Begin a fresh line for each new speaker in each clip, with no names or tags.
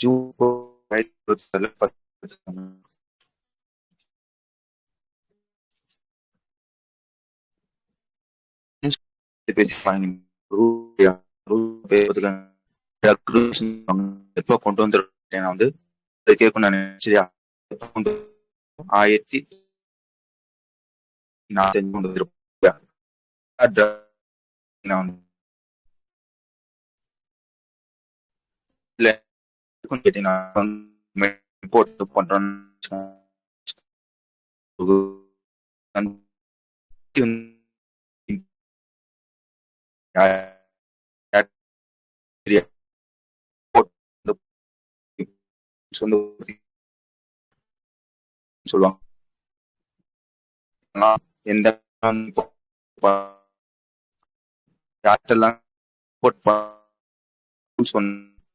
எப்ப கொண்டு வந்துருக்கேன் வந்து கேட்கணும் நான் சரியா? எப்ப வந்து 1440 கேட்டீங்கன்னா இம்போர்ட் பண்றோம்னு சொல்லுவாங்க. எந்த யார்ட்டெல்லாம் சொல்லிடுவாங்க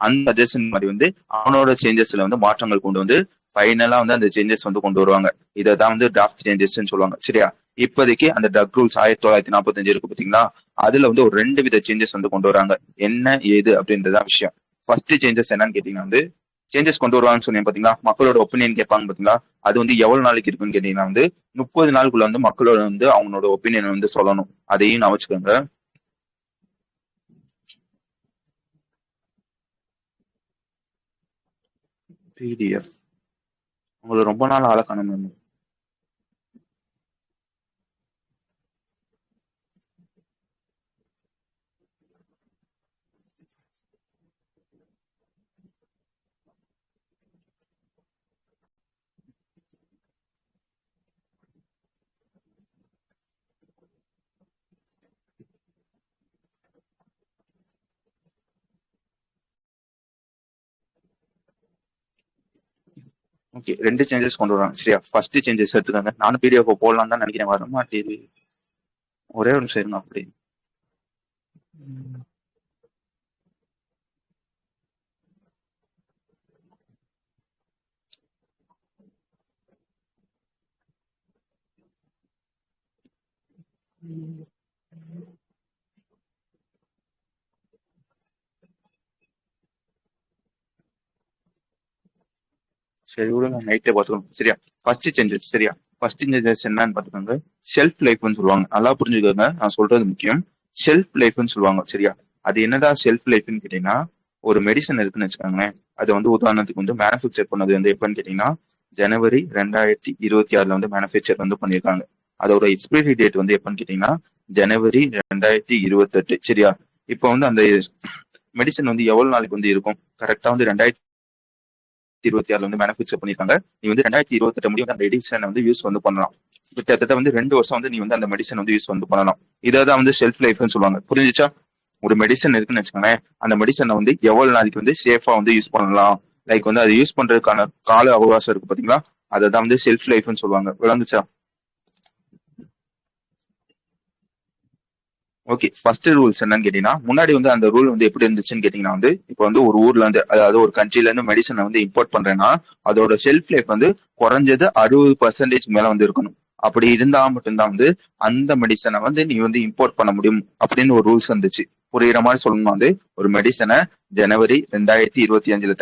அந்த சஜஷன் மாதிரி வந்து அவனோட சேஞ்சஸ்ல வந்து மாற்றங்கள் கொண்டு வந்து ஃபைனலா வந்து அந்த சேஞ்சஸ் வந்து கொண்டு வருவாங்க. இதான் வந்து டிராஃப்ட் சேஞ்சஸ் சொல்லுவாங்க சரியா? இப்போதைக்கு அந்த ட்ரக் ரூல்ஸ் 1945 இருக்கு பாத்தீங்களா, அதுல வந்து ஒரு 2 வித சேஞ்சஸ் வந்து கொண்டு வராங்க. என்ன ஏது அப்படின்றதான் விஷயம். ஃபர்ஸ்ட் சேஞ்சஸ் என்னன்னு கேட்டீங்கன்னா வந்து சேஞ்சஸ் கொண்டு வருவாங்கன்னு சொன்னீங்க பாத்தீங்களா, மக்களோட ஒப்பீனியன் கேட்பாங்க பாத்தீங்களா, அது வந்து எவ்வளவு நாளைக்கு இருக்குன்னு கேட்டீங்கன்னா வந்து 30 நாளுக்குள்ள வந்து மக்களோட வந்து அவங்களோட ஒப்பீனியன் வந்து சொல்லணும். அதையும் நான் வச்சுக்கோங்க. பிடிஎஃப் உங்களுக்கு ரொம்ப நாள் ஆள காணும். ஓகே, 2 சேஞ்சஸ் கொண்டு வராங்க சரியா? ஃபர்ஸ்ட் சேஞ்சஸ் எடுத்துக்கோங்க. நானும் பிடிஎஃப் போடலாம் தான் நினைக்கிறேன், வர மாட்டேது. ஒரே ஒரு நிமிஷம் இருங்க. அப்படி சரி விடுங்க, நைட்டே பார்த்துக்கோங்க சரியா? ஃபர்ஸ்ட் சேஞ்சஸ் சரியா? ஃபர்ஸ்ட் சேஞ்சஸ் என்னன்னு பார்த்துக்கோங்க. ஷெல்ஃப் லைஃப்னு சொல்லுவாங்க. நல்லா புரிஞ்சுக்கோங்க, நான் சொல்றது முக்கியம். ஷெல்ஃப் லைஃப்னு சொல்லுவாங்க சரியா? அது என்னதான் ஷெல்ஃப் லைஃப்னு கேட்டீங்கன்னா, ஒரு மெடிசன் இருக்குன்னு வச்சுக்கோங்களேன். அது வந்து உதாரணத்துக்கு வந்து மேனுஃபேக்சர் பண்ணது வந்து எப்பன்னு கேட்டீங்கன்னா ஜனவரி 2026 வந்து மேனுஃபேக்சர் வந்து பண்ணியிருக்காங்க. அதோட எக்ஸ்பைரி டேட் வந்து எப்பன்னு கேட்டீங்கன்னா ஜனவரி 2028 சரியா? இப்போ வந்து அந்த மெடிசன் வந்து எவ்வளவு நாளைக்கு வந்து இருக்கும்? கரெக்டா வந்து 2026 வந்து மேனுஃபேக்சர் பண்ணிருக்காங்க. நீ வந்து 2028 முடியும் அந்த எடிஷனை வந்து யூஸ் வந்து பண்ணலாம். கிட்டத்தட்ட வந்து 2 வருஷம் வந்து நீ வந்து அந்த மெடிசன் வந்து யூஸ் வந்து பண்ணலாம். இதான் வந்து ஷெல்ஃப் லைஃப்னு சொல்லுவாங்க. புரிஞ்சுச்சா? ஒரு மெடிசன் இருக்குன்னு வச்சுக்கோங்களேன், அந்த மெடிசனை வந்து எவ்வளவு நாளைக்கு வந்து சேஃபா வந்து யூஸ் பண்ணலாம், லைக் வந்து அதை யூஸ் பண்றதுக்கான கால அவகாசம் இருக்கு பாத்தீங்களா, அதான் வந்து ஷெல்ஃப் லைஃப்னு சொல்லுவாங்க. விளங்குச்சா? ஓகே, ஃபர்ஸ்ட் ரூல்ஸ் என்னன்னு கேட்டீங்கன்னா, முன்னாடி வந்து அந்த ரூல் வந்து எப்படி இருந்துச்சுன்னு கேட்டீங்கன்னா வந்து, இப்போ வந்து ஒரு ஊர்ல இருந்து, அதாவது ஒரு கண்ட்ரில இருந்து மெடிசனை வந்து இம்போர்ட் பண்றேன்னா அதோட ஷெல்ஃப் லைஃப் வந்து குறைஞ்சது 60% மேல வந்து இருக்கணும். அப்படி இருந்தா மட்டும்தான் வந்து அந்த மெடிசனை வந்து நீ வந்து இம்போர்ட் பண்ண முடியும் அப்படின்னு ஒரு ரூல்ஸ் வந்துச்சு. புரியுற மாதிரி சொல்லணும்னா வந்து, ஒரு மெடிசனை ஜனவரி 2025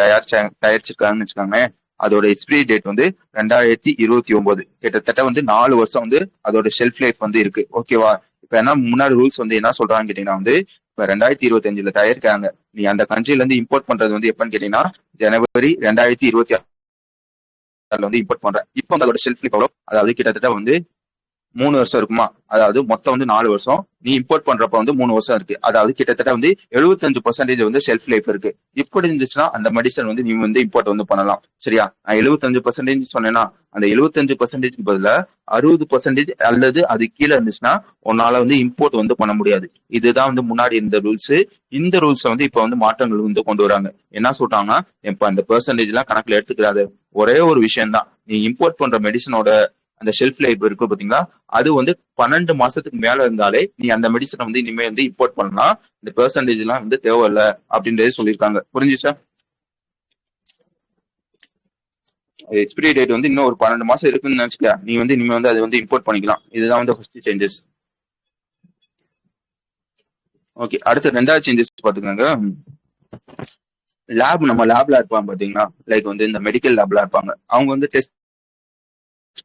தயாரிச்சிருக்காங்கன்னு வச்சுக்கோங்க, அதோட எக்ஸ்பிரி டேட் வந்து 2029. கிட்டத்தட்ட வந்து 4 வருஷம் வந்து அதோட ஷெல்ஃப் லைஃப் வந்து இருக்கு. ஓகேவா? இப்ப என்ன முன்னாடி ரூல்ஸ் வந்து என்ன சொல்றாங்கன்னு கேட்டீங்கன்னா வந்து, இப்ப 2025 தயாரிக்காங்க, நீ அந்த கண்ட்ரில இருந்து இம்போர்ட் பண்றது வந்து எப்பன்னு கேட்டீங்கன்னா ஜனவரி 2026 வந்து இம்போர்ட் பண்றேன். இப்போ வந்து அதோட ஷெல்ஃப் லைஃப் எவ்வளவு? அதாவது கிட்டத்தட்ட வந்து 3 வருஷம் இருக்குமா? அதாவது மொத்தம் வந்து 4 வருஷம். நீ இம்போர்ட் பண்றப்ப வந்து 3 வருஷம் இருக்கு. அதாவது கிட்டத்தட்ட வந்து 75% வந்து ஷெல்ஃப் லைஃப் இருக்கு. இப்படி இருந்துச்சுன்னா அந்த மெடிசன் வந்து நீ வந்து இம்போர்ட் வந்து பண்ணலாம் சரியா? நான் 75% சொன்னேன்னா அந்த 75% பதிலா 60% அல்லது அது கீழே இருந்துச்சுன்னா உன்னால வந்து இம்போர்ட் வந்து பண்ண முடியாது. இதுதான் வந்து முன்னாடி இருந்த ரூல்ஸ். இந்த ரூல்ஸ் வந்து இப்ப வந்து மாற்றங்கள் வந்து கொண்டு வராங்க. என்ன சொல்றாங்கன்னா, இப்ப அந்த பெர்சன்டேஜ் எல்லாம் கணக்குல எடுத்துக்கிறாரு. ஒரே ஒரு விஷயம் தான், நீ இம்போர்ட் பண்ற மெடிசனோட அந்த ஷெல்ஃப் லைஃப் இருக்கு பாத்தீங்களா, அது வந்து 12 மாசத்துக்கு மேல இருந்தாலே நீ அந்த மெடிசனை வந்து இனிமே வந்து இம்போர்ட் பண்ணலாம். இந்த பெர்சன்டேஜ் எல்லாம் வந்து தேவையில்ல அப்படின்றதே சொல்லியிருக்காங்க. புரிஞ்சுச்சா? எக்ஸ்பிரி டேட் வந்து இன்னும் ஒரு 12 மாசம் இருக்குன்னு நினைச்சுக்க, நீ வந்து இனிமே வந்து அதை வந்து இம்போர்ட் பண்ணிக்கலாம். இதுதான் வந்து ஃபர்ஸ்ட் சேஞ்சஸ். ஓகே, அடுத்த ரெண்டாவது சேஞ்சஸ் பாத்துக்கோங்க. நம்ம லேப்ல இருப்பாங்க பாத்தீங்கன்னா, லைக் வந்து இந்த மெடிக்கல் லேப்ல இருப்பாங்க, அவங்க வந்து டெஸ்ட்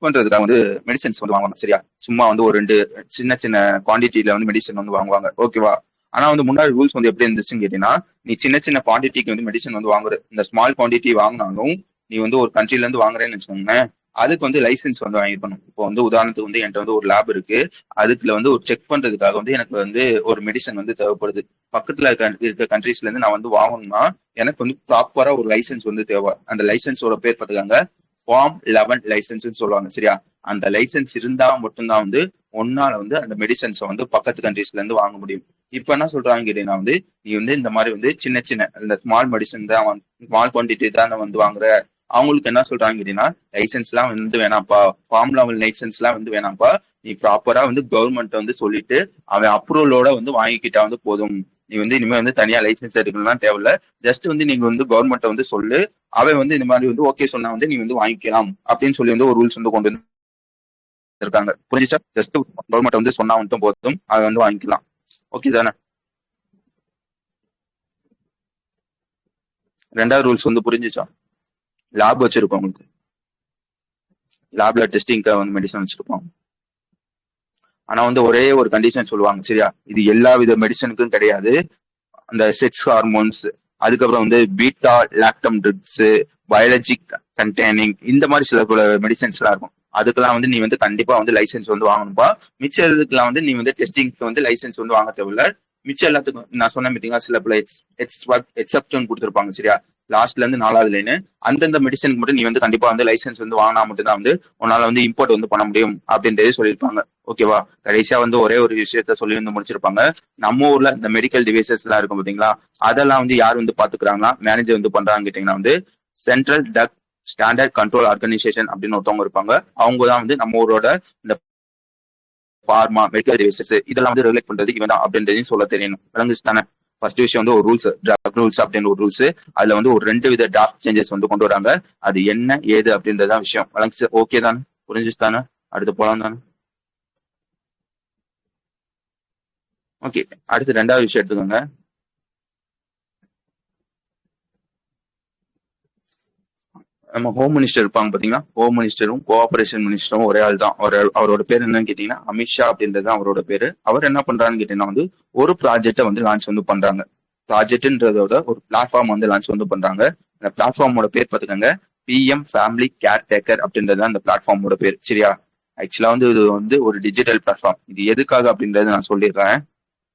பண்றதுக்காக வந்து மெடிசன்ஸ் வந்து வாங்குவாங்க. சரியா? சும்மா வந்து ஒரு 2 சின்ன சின்ன குவான்டிட்டியில வந்து மெடிசன் வந்து வாங்குவாங்க. ஓகேவா? ஆனா வந்து முன்னாடி ரூல்ஸ் வந்து எப்படி இருந்துச்சுன்னு கேட்டீங்கன்னா, நீ சின்ன சின்ன குவான்டிட்டிக்கு வந்து மெடிசன் வந்து வாங்குற, இந்த ஸ்மால் குவான்டிட்டி வாங்கினாலும் நீ வந்து ஒரு கண்ட்ரில இருந்து வாங்குறேன்னு வச்சுக்கோங்களேன், அதுக்கு வந்து லைசன்ஸ் வந்து வாங்கிக்கணும். இப்போ வந்து உதாரணத்துக்கு வந்து என்கிட்ட வந்து ஒரு லேப் இருக்கு, அதுக்குள்ள வந்து ஒரு செக் பண்றதுக்காக வந்து எனக்கு வந்து ஒரு மெடிசன் வந்து தேவைப்படுது. பக்கத்துல இருக்க கண்ட்ரீஸ்ல இருந்து நான் வந்து வாங்கணும்னா எனக்கு வந்து ப்ராப்பரா ஒரு லைசன்ஸ் வந்து தேவை. அந்த லைசன்ஸோட பேர் பார்த்துக்காங்க, ஃபார்ம் 11 லைசன்ஸ் சொல்லுவாங்க. சரியா? அந்த லைசன்ஸ் இருந்தா மட்டும்தான் வந்து ஒன்னால வந்து அந்த மெடிசன்ஸை வந்து பக்கத்து கண்ட்ரீஸ்ல இருந்து வாங்க முடியும். இப்ப என்ன சொல்றாங்க கேட்டீங்கன்னா வந்து, நீ வந்து இந்த மாதிரி வந்து சின்ன சின்ன இந்த ஸ்மால் மெடிசன் தான், ஸ்மால் குவான்டிட்டி தான் வந்து வாங்குற, அவங்களுக்கு என்ன சொல்றாங்க கேட்டீங்கன்னா, லைசன்ஸ் எல்லாம் வந்து வேணாம்ப்பா, ஃபார்ம் 11 லைசன்ஸ் எல்லாம் வந்து வேணாம்ப்பா, நீ ப்ராப்பரா வந்து கவர்மெண்ட் வந்து சொல்லிட்டு அவன் அப்ரூவலோட வந்து வாங்கிக்கிட்டா வந்து போதும். நீ வந்து இனிமே வந்து தனியா லைசன்ஸ் எடுக்கணும்லாம் தேவையில்ல. ஜஸ்ட் வந்து நீங்க வந்து கவர்மெண்ட் வந்து சொல்லு, அவன் வந்து இந்த மாதிரி வந்து ஓகே சொன்னா வந்து நீ வந்து வாங்கிக்கலாம் அப்படின்னு சொல்லி வந்து ஒரு ரூல்ஸ் வந்து கொண்டு வந்து இருக்காங்க. புரிஞ்சுச்சா? ஜஸ்ட் கவர்மெண்ட் வந்து சொன்னா மட்டும் போதும், அதை வந்து வாங்கிக்கலாம். ஓகே தானே? ரெண்டாவது ரூல்ஸ் வந்து புரிஞ்சுச்சா? லேப் வச்சிருக்கோம், உங்களுக்கு லேப்ல டெஸ்டிங்காக வந்து மெடிசன் வச்சிருப்போம். ஆனா வந்து ஒரே ஒரு கண்டிஷன் சொல்லுவாங்க. சரியா? இது எல்லா வித மெடிசனுக்கும் கிடையாது. அந்த செக்ஸ் ஹார்மோன்ஸ், அதுக்கப்புறம் வந்து beta lactam drips, biologic containing, இந்த மாதிரி சில மெடிசன்ஸ் எல்லாம் இருக்கும். அதுக்கெல்லாம் வந்து நீ வந்து கண்டிப்பா வந்து லைசன்ஸ் வந்து வாங்கணும்பா. மிச்சம் இதுக்கெல்லாம் வந்து நீ வந்து டெஸ்டிங்க்கு வந்து லைசன்ஸ் வந்து வாங்க தேவையில்ல. மிச்சம் எல்லாத்துக்கும் நான் சொன்ன மீட்டிங்கா சில எக்ஸப்ஷன் கொடுத்துருப்பாங்க. சரியா? லாஸ்ட்ல இருந்து 4வது லைனு, அந்தந்த மெடிசனுக்கு மட்டும் நீ வந்து கண்டிப்பா வந்து லைசன்ஸ் வந்து வாங்கினா மட்டும்தான் வந்து உன்னால வந்து இம்போர்ட் வந்து பண்ண முடியும் அப்படின்றதே சொல்லியிருப்பாங்க. ஓகேவா? கடைசியா வந்து ஒரே ஒரு விஷயத்த சொல்லி வந்து முடிச்சிருப்பாங்க. நம்ம ஊர்ல இந்த மெடிக்கல் டிவைசஸ் எல்லாம் இருக்கும் பாத்தீங்களா, அதெல்லாம் வந்து யார் வந்து பாத்துக்கிறாங்கன்னா, மேனேஜர் வந்து பண்றாங்க கேட்டீங்கன்னா வந்து Central Drug Standard Control Organisation அப்படின்னு ஒருத்தவங்க இருப்பாங்க. அவங்க தான் வந்து நம்ம ஊரோட இந்த ஃபார்மா மெடிக்கல் டிவைசஸ் இதெல்லாம் வந்து ரெகுலேட் பண்றது இவன் தான் அப்படின்றதையும் சொல்ல தெரியணும். விளங்குச்சு தானே? ஃபர்ஸ்ட் விஷயம் வந்து ஒரு ரூல்ஸ், ட்ரக் ரூல்ஸ் அப்படின்னு ஒரு ரூல்ஸ், அதுல வந்து ஒரு 2 வித டாக் சேஞ்சஸ் வந்து கொண்டு வராங்க. அது என்ன ஏது அப்படின்றதான் விஷயம். விளங்குச்சு? ஓகே தானே? புரிஞ்சுச்சு தானே? அடுத்து போலாம் தானே? ஓகே, அடுத்து ரெண்டாவது விஷயம் எடுத்துக்கோங்க. நம்ம ஹோம் மினிஸ்டர் இருப்பாங்க பாத்தீங்கன்னா, ஹோம் மினிஸ்டரும் கோஆபரேஷன் மினிஸ்டரும் ஒரே ஆள் தான். அவரோட பேர் என்னன்னு கேட்டீங்கன்னா அமித்ஷா அப்படின்றது தான் அவரோட பேரு. அவர் என்ன பண்றாருன்னு கேட்டீங்கன்னா வந்து ஒரு ப்ராஜெக்டை வந்து லான்ச் வந்து பண்றாங்க. ப்ராஜெக்ட்ன்றதோட ஒரு பிளாட்ஃபார்ம் வந்து லான்ச் வந்து பண்றாங்க. அந்த பிளாட்ஃபார்மோட பேர் பாத்துக்கோங்க, பிஎம் ஃபேமிலி கேர் டேக்கர் அப்படின்றது அந்த பிளாட்ஃபார்மோட பேர். சரியா? ஆக்சுவலா வந்து இது வந்து ஒரு டிஜிட்டல் பிளாட்ஃபார்ம். இது எதுக்காக அப்படின்றத நான் சொல்லிடுறேன்.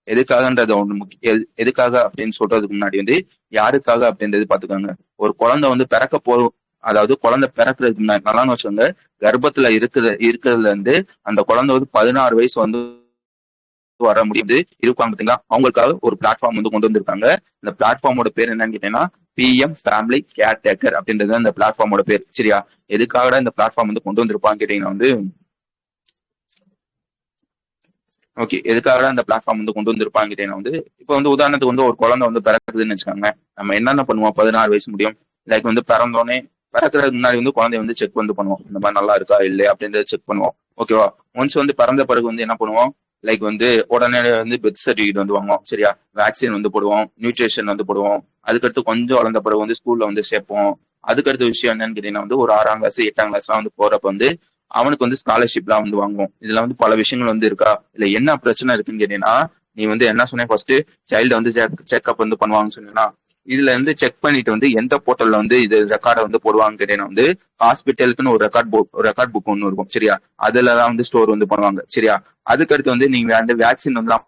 எதுக்காகன்றது ஒண்ணு முக்கியம். எதுக்காக அப்படின்னு சொல்றதுக்கு முன்னாடி வந்து யாருக்காக அப்படின்றது பாத்துக்கோங்க. ஒரு குழந்தை வந்து பிறக்க போதும், அதாவது குழந்தை பிறக்கிறதுக்கு முன்னாடி நல்லா வச்சுக்கோங்க, கர்ப்பத்துல இருக்கிறதுல இருந்து அந்த குழந்தை வந்து 16 வயசு வந்து வர முடியுது இருப்பாங்க பாத்தீங்களா, அவங்களுக்காக ஒரு பிளாட்ஃபார்ம் வந்து கொண்டு வந்திருக்காங்க. இந்த பிளாட்ஃபார்மோட பேர் என்னன்னு கேட்டீங்கன்னா பிஎம் ஃபேமிலி கேர் டேக்கர் அப்படின்றது அந்த பிளாட்ஃபார்மோட பேர். சரியா? எதுக்காக இந்த பிளாட்ஃபார்ம் வந்து கொண்டு வந்திருப்பான்னு கேட்டீங்கன்னா வந்து, ஓகே, எதுக்காக அந்த பிளாட்ஃபார்ம் வந்து கொண்டு வந்திருப்பாங்க கேட்டீங்கன்னா வந்து, இப்போ வந்து உதாரணத்துக்கு வந்து ஒரு குழந்தை வந்து பிறக்குதுன்னு வச்சுக்கோங்க, நம்ம என்னென்ன பண்ணுவோம்? 16 வயசு முடியும், லைக் வந்து பிறந்தோடனே பிறக்கிறதுக்கு முன்னாடி வந்து குழந்தைய வந்து செக் வந்து பண்ணுவோம், இந்த மாதிரி நல்லா இருக்கா இல்லையா அப்படின்றத செக் பண்ணுவோம். ஓகேவா? ஒன்ஸ் வந்து பிறந்த பிறகு வந்து என்ன பண்ணுவோம், லைக் வந்து உடனே வந்து பெர்த் சர்டிஃபிகேட் வந்து வாங்குவோம். சரியா? வேக்சின் வந்து போடுவோம், நியூட்ரிஷன் வந்து போடுவோம். அதுக்கடுத்து கொஞ்சம் வளர்ந்த பிறகு வந்து ஸ்கூல்ல வந்து சேர்ப்போம். அதுக்கடுத்த விஷயம் என்னன்னு கேட்டீங்கன்னா வந்து ஒரு 6ஆம் கிளாஸ் 8ஆம் கிளாஸ்லாம் வந்து போறப்ப வந்து அவனுக்கு வந்து ஸ்காலர்ஷிப்லாம் வந்து வாங்குவோம். இதுல வந்து பல விஷயங்கள் வந்து இருக்கா, இல்ல என்ன பிரச்சனை இருக்குன்னு கேட்டீங்கன்னா, நீ வந்து என்ன சொன்ன ஃபர்ஸ்ட் சைல்டு வந்து செக்அப் வந்து பண்ணுவாங்கன்னு சொன்னீங்கன்னா, இதுல இருந்து செக் பண்ணிட்டு வந்து எந்த போர்ட்டல்ல வந்து இது ரெக்கார்டை வந்து போடுவாங்க கேட்டீங்கன்னா வந்து ஹாஸ்பிட்டலுக்குன்னு ஒரு ரெக்கார்ட் புக் ஒன்று இருக்கும். சரியா? அதுலதான் வந்து ஸ்டோர் வந்து பண்ணுவாங்க. சரியா? அதுக்கடுத்து வந்து நீங்க அந்த வேக்சின் வந்து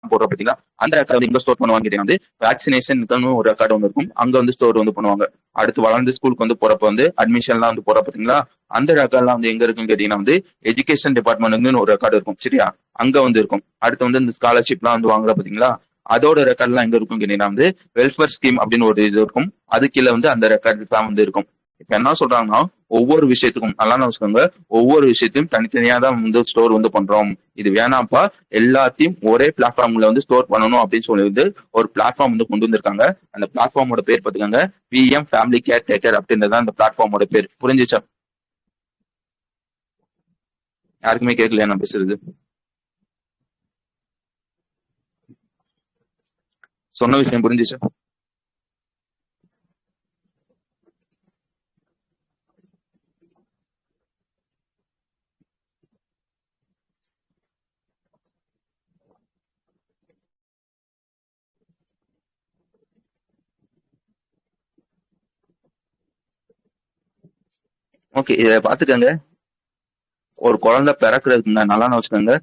போடுற பாத்தீங்களா, அந்த ரெக்கார்டு வந்து எங்க ஸ்டோர் பண்ணுவாங்க வந்து வேக்சினேஷன் ஒரு ரெக்கார்டு வந்து இருக்கும், அங்க வந்து ஸ்டோர் வந்து பண்ணுவாங்க. அடுத்து வளர்ந்து ஸ்கூலுக்கு வந்து போறப்ப வந்து அட்மிஷன்லாம் வந்து போற பாத்தீங்களா, அந்த ரெக்கார்ட்லாம் வந்து எங்க இருக்குன்னு கேட்டீங்கன்னா வந்து எஜுகேஷன் டிபார்ட்மெண்ட்னு ஒரு ரெக்கார்டு இருக்கும். சரியா? அங்க வந்து இருக்கும். அடுத்து வந்து இந்த ஸ்காலர்ஷிப்லாம் வந்து வாங்குற பாத்தீங்களா, அதோட ரெக்கார்ட்லாம் எங்க இருக்கும் கேட்டீங்கன்னா வந்து வெல்ஃபேர் ஸ்கீம் அப்படின்னு ஒரு இது இருக்கும், அது கீழே வந்து அந்த ரெக்கார்ட் தான் வந்து இருக்கும். இப்ப என்ன சொல்றாங்கன்னா ஒவ்வொரு விஷயத்துக்கும் நல்லா வச்சுக்கோங்க, ஒவ்வொரு விஷயத்தையும் தனித்தனியா தான் வந்து ஸ்டோர் வந்து பண்றோம். இது வேணாப்பா, எல்லாத்தையும் ஒரே பிளாட்ஃபார்ம்ல வந்து ஸ்டோர் பண்ணணும் அப்படின்னு சொல்லி வந்து ஒரு பிளாட்ஃபார்ம் வந்து கொண்டு வந்திருக்காங்க. அந்த பிளாட்ஃபார்மோட பேர் பாத்துக்கோங்க, பிஎம் ஃபேமிலி கேர் டேக்கர் அப்படின்றது அந்த பிளாட்ஃபார்மோட பேர். புரிஞ்சுச்சா? யாருக்குமே கேட்கலையா நான் பேசுறது? சொன்ன விஷயம் புரிஞ்சுச்சா? ஓகே, இதை பாத்துக்கோங்க. ஒரு குழந்தை பிறக்கிறதுக்கு முன்னாடி நல்லா வச்சுக்கோங்க,